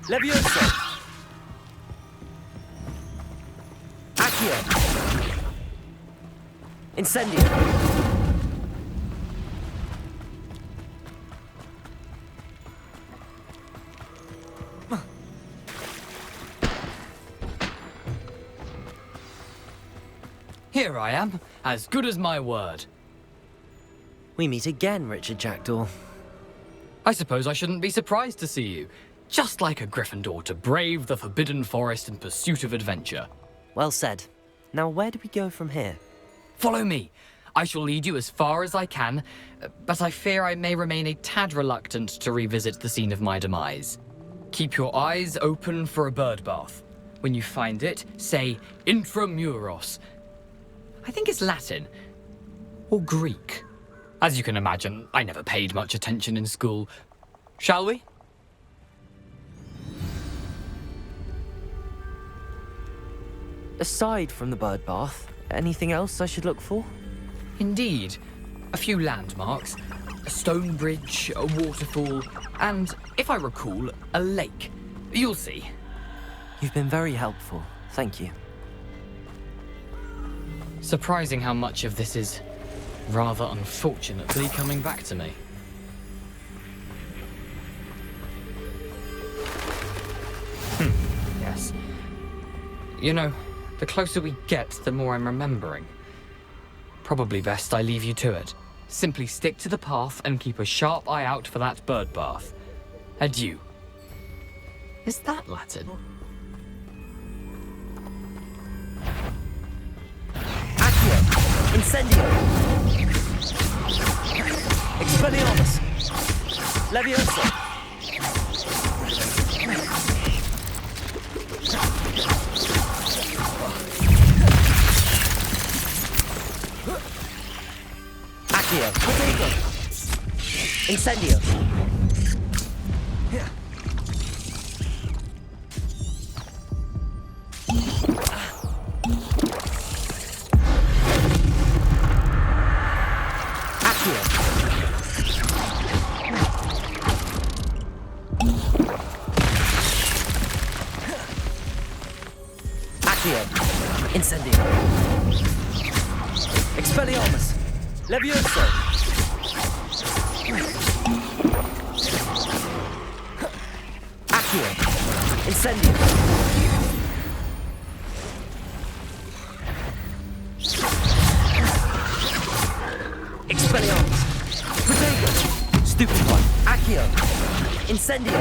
Levioso! Accio! Incendio! Here I am, as good as my word. We meet again, Richard Jackdaw. I suppose I shouldn't be surprised to see you. Just like a Gryffindor to brave the Forbidden Forest in pursuit of adventure. Well said. Now where do we go from here? Follow me. I shall lead you as far as I can, but I fear I may remain a tad reluctant to revisit the scene of my demise. Keep your eyes open for a bird bath. When you find it, say Intramuros. I think it's Latin. Or Greek. As you can imagine, I never paid much attention in school. Shall we? Aside from the bird bath, anything else I should look for? Indeed. A few landmarks. A stone bridge, a waterfall, and, if I recall, a lake. You'll see. You've been very helpful. Thank you. Surprising how much of this is rather unfortunately coming back to me. Yes. You know, the closer we get, the more I'm remembering. Probably best I leave you to it. Simply stick to the path and keep a sharp eye out for that bird bath. Adieu. Is that Latin? Accio! Incendio! Expelliarmus! Leviosa! Accio! Protego! Incendio! Incendio! Expelliarmus! Levioso! Accio! Incendio! Expelliarmus! Protego! Stupefy! Accio! Incendio!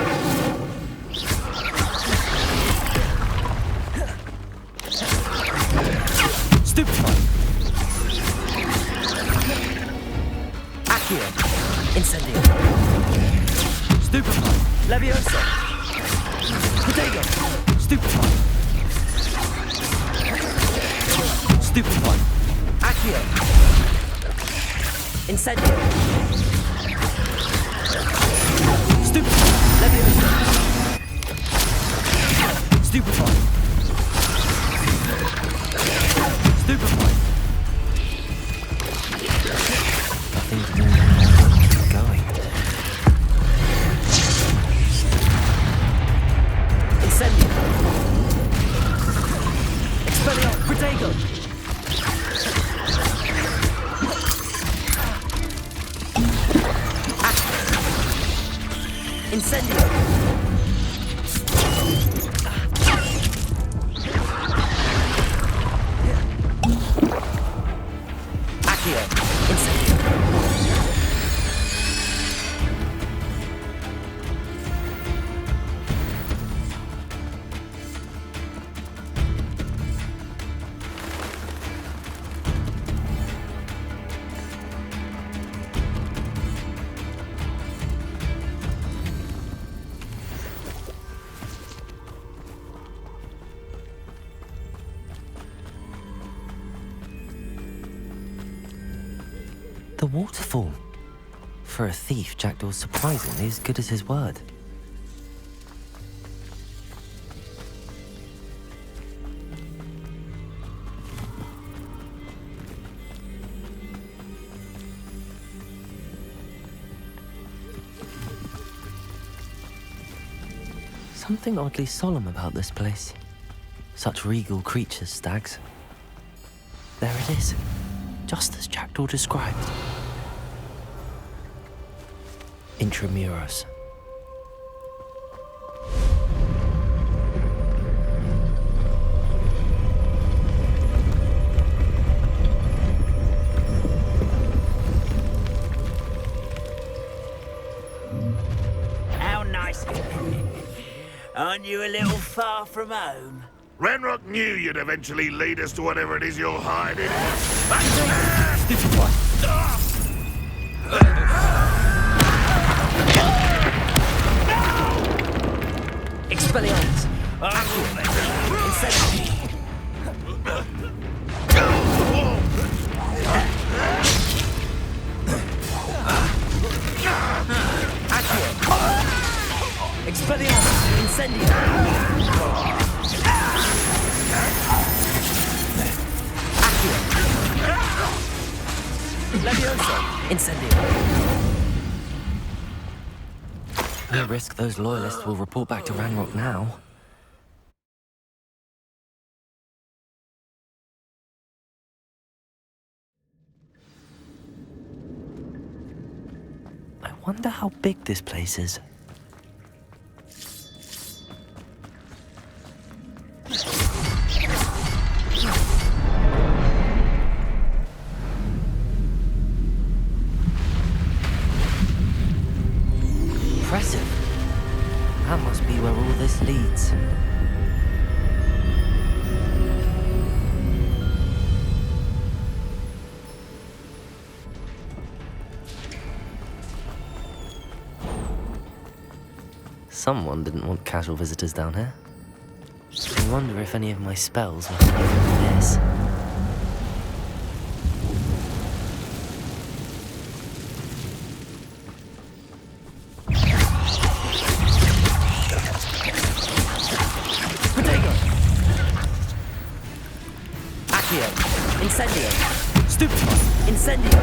Stupefy! Accio! Incendio! Stupefy! Levioso! Protego! Stupefy! Stupefy! Accio! Incendio! Stupefy! Levioso! Stupefy! Stupefy! Nothing to do now. Keep going. Incendio! Expelliarmus! Protego! Incendio! Accio! Incendio! The waterfall. For a thief, Jackdaw's surprisingly as good as his word. Something oddly solemn about this place. Such regal creatures, stags. There it is, just as Jackdaw described. Intramuros. How nice. Aren't you a little far from home? Ranrok knew you'd eventually lead us to whatever it is you're hiding. Expelliarmus! Incendio! Accio! Expelliarmus! Incendio! Accio! Levioso! Incendio! No risk those loyalists will report back to Ranrok now. Wonder how big this place is. Impressive. That must be where all this leads. Someone didn't want casual visitors down here. I wonder if any of my spells were taken from this. Potato! Accio! Incendio! Stupefy! Incendio!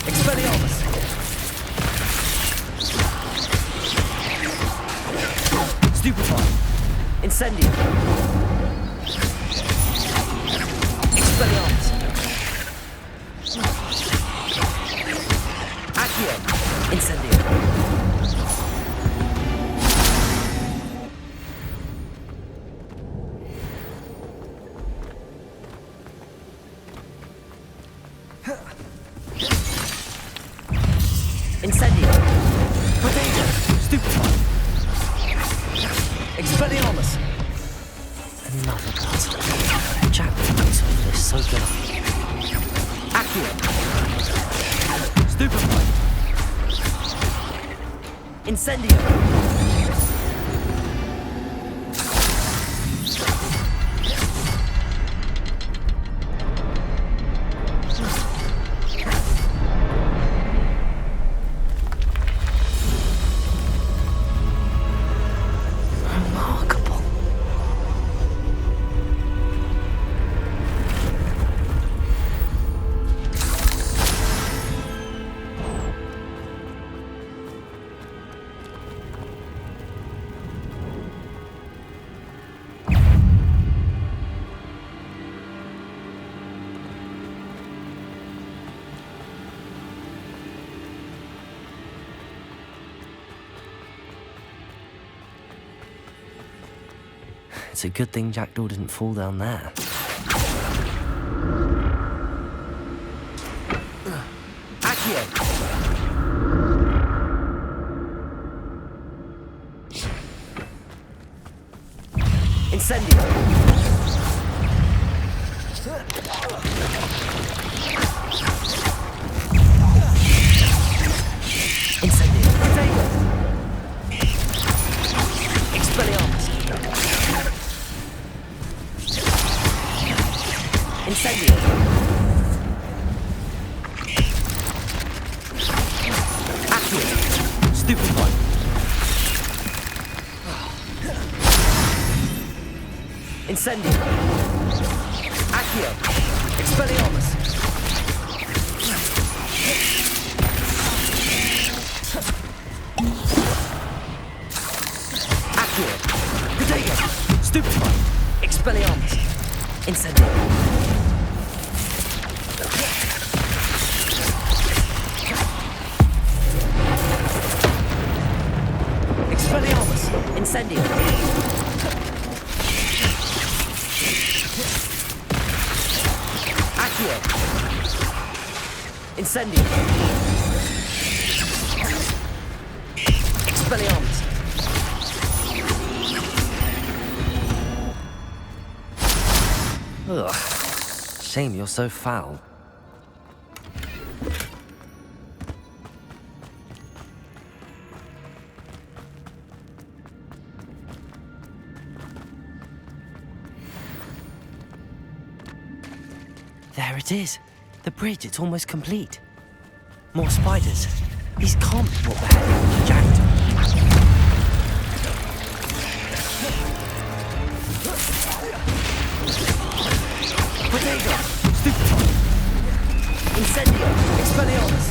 Expelliarmus! Stupefy! Incendio! Expelliarmus! Accio! Incendio! Incendio! Potato! Stupefy! Expelliarmus! Another castle. Jackdaw makes all this so good. Accio! Stupefy! Incendio! It's a good thing Jackdaw didn't fall down there. Accio! Incendio! Incendio! Potato! Expelliarmus! Incendio! Accio! Stupefy! Incendio! Accio! Expelliarmus! Accio! Potato! Stupefy! Expelliarmus! Incendio! Expelliarmus! Incendio! Accio! Incendio! Expelliarmus! Ugh. Shame you're so foul. There it is. The bridge, it's almost complete. More spiders. These can't be what the hell are Jackdaw. Potato! Stupefy! Incendio! Expelliarmus!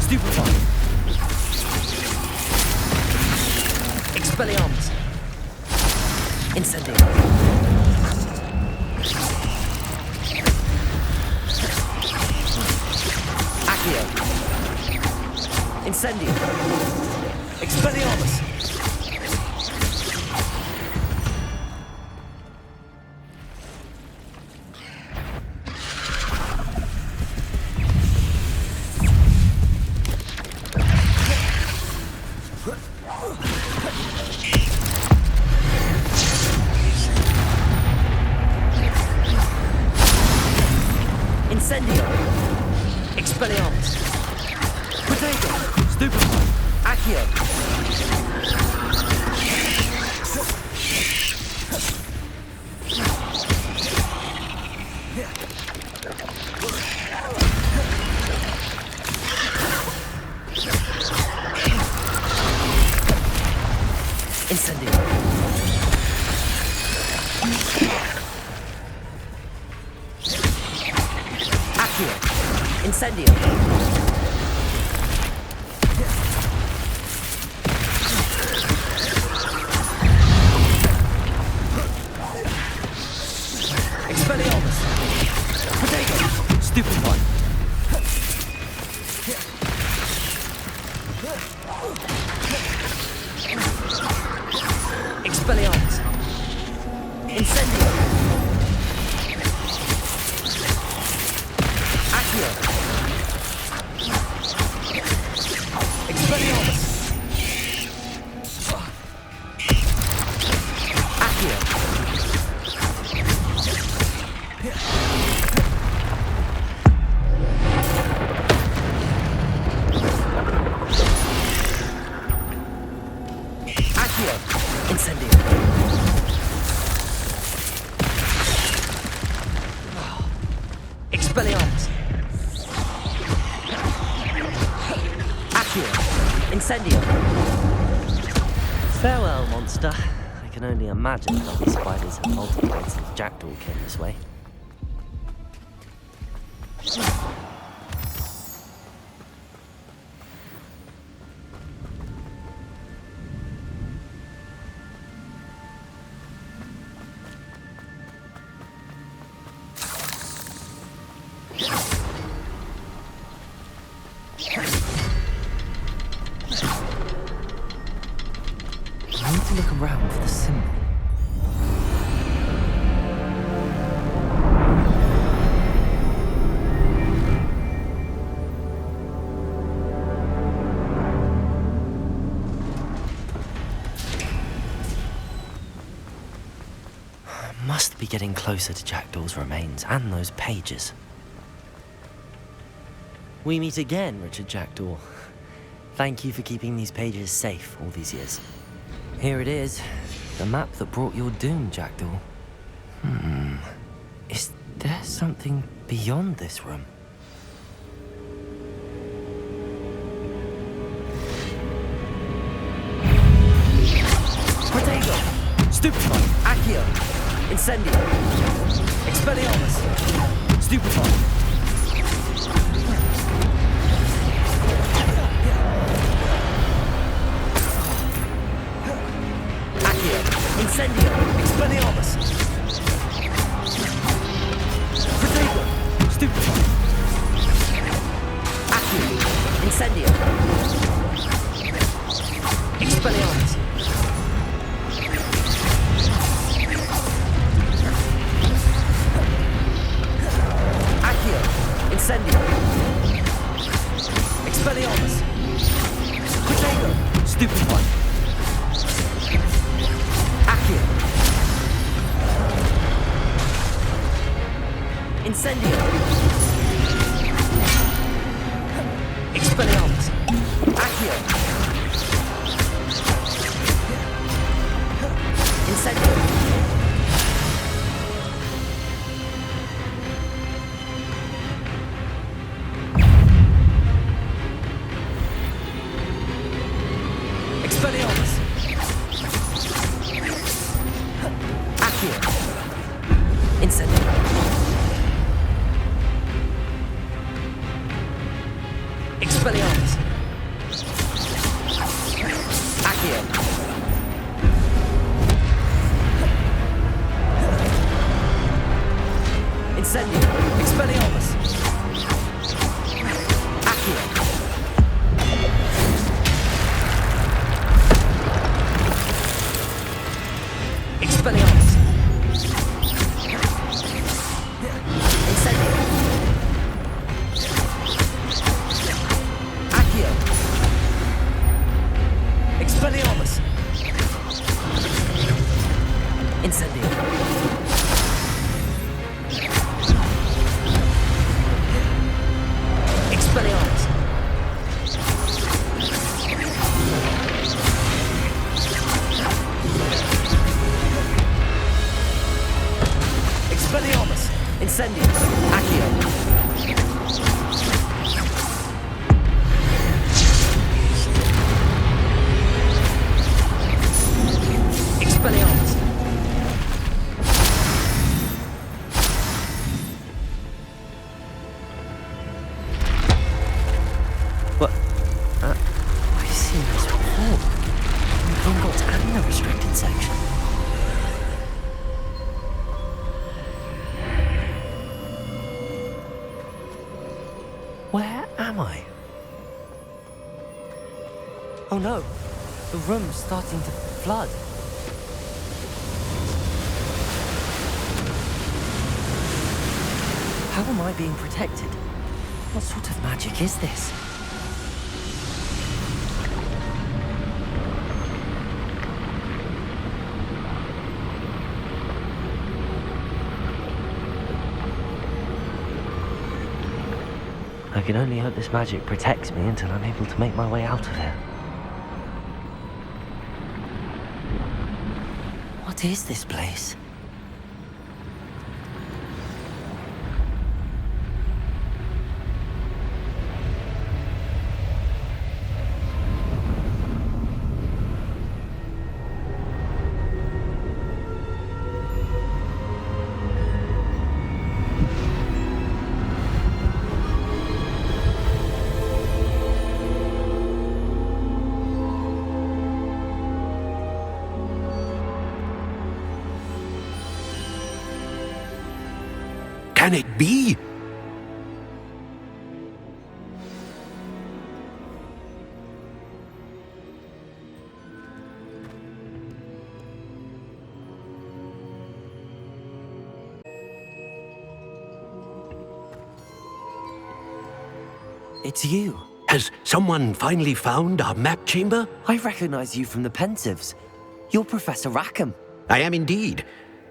Stupefy! Expelliarmus! Incendio. Accio. Incendio. Expelliarmus. Incendio. Expelliarmus. Potato. Stupefy. Accio. Incendio. Accio. Incendio. Expelliarmus. Potato. Stupefy. Expelliarmus. Incendio. Accio. Expelliarmus. Accio. Accio. Incendio. Expelliarmus. Accio. Incendio. Farewell, monster. I can only imagine how these spiders have multiplied since Jackdaw came this way. I need to look around for the symbol. Must be getting closer to Jackdaw's remains and those pages. We meet again, Richard Jackdaw. Thank you for keeping these pages safe all these years. Here it is, the map that brought your doom, Jackdaw. Is there something beyond this room? Potato. Stupefy. Accio. Incendio. Expelliarmus. Stupefy. Accio. Incendio. Expelliarmus. Potato. Stupefy. Accio. Incendio. Expelliarmus. Incendio. Expelliarmus. Potato. Stupefy. Accio. Incendio. Expelliarmus. Incendio. Expelliarmus. Accio. Expelliarmus. Incendio. Accio. Expelliarmus. Incendio. Expelliarmus. Expelliarmus. Incendio. Accio. Expelliarmus. What? I've seen this before. In Hogwarts and the restricted section. Where am I? Oh no, the room's starting to flood. How am I being protected? What sort of magic is this? I can only hope this magic protects me until I'm able to make my way out of here. What is this place? Can it be? It's you. Has someone finally found our map chamber? I recognize you from the Pensives. You're Professor Rackham. I am indeed.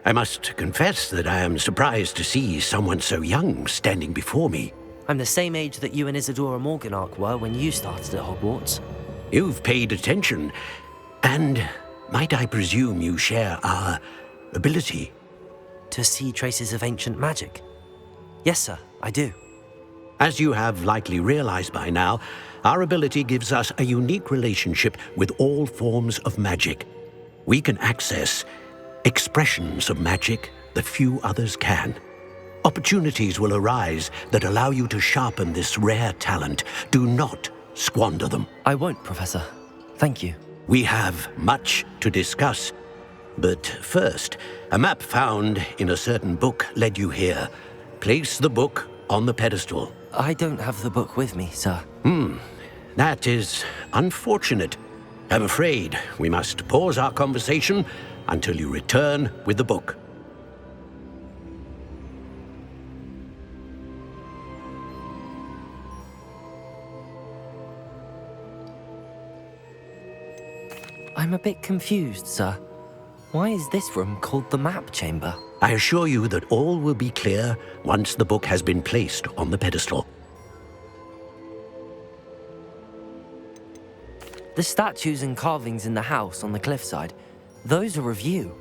I must confess that I am surprised to see someone so young standing before me. I'm the same age that you and Isadora Morganach were when you started at Hogwarts. You've paid attention, and might I presume you share our ability? To see traces of ancient magic? Yes, sir, I do. As you have likely realized by now, our ability gives us a unique relationship with all forms of magic. We can access expressions of magic that few others can. Opportunities will arise that allow you to sharpen this rare talent. Do not squander them. I won't, Professor. Thank you. We have much to discuss. But first, a map found in a certain book led you here. Place the book on the pedestal. I don't have the book with me, sir. That is unfortunate. I'm afraid we must pause our conversation until you return with the book. I'm a bit confused, sir. Why is this room called the map chamber? I assure you that all will be clear once the book has been placed on the pedestal. The statues and carvings in the house on the cliffside, those are of you.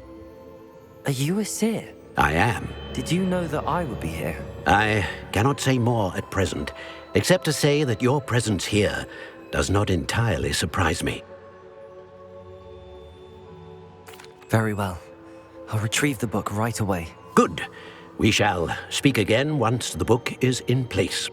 Are you a seer? I am. Did you know that I would be here? I cannot say more at present, except to say that your presence here does not entirely surprise me. Very well. I'll retrieve the book right away. Good. We shall speak again once the book is in place.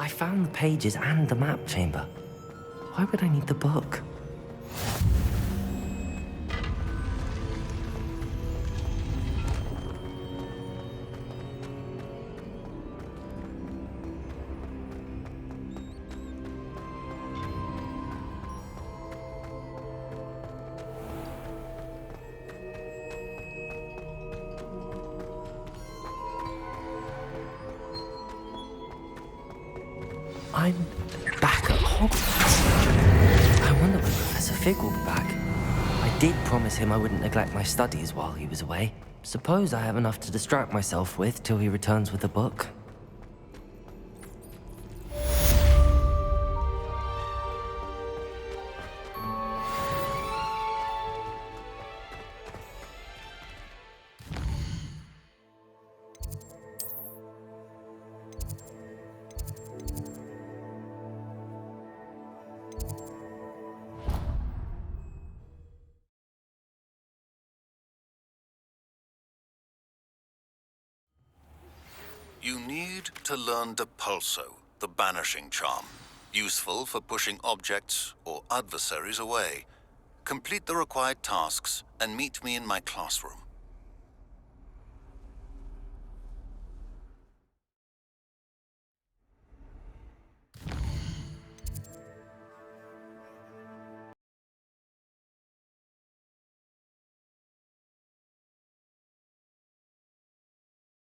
I found the pages and the map chamber. Why would I need the book? I'm back at Hogwarts. I wonder when Professor Fig will be back. I did promise him I wouldn't neglect my studies while he was away. Suppose I have enough to distract myself with till he returns with a book. You need to learn Depulso, the banishing charm, useful for pushing objects or adversaries away. Complete the required tasks and meet me in my classroom.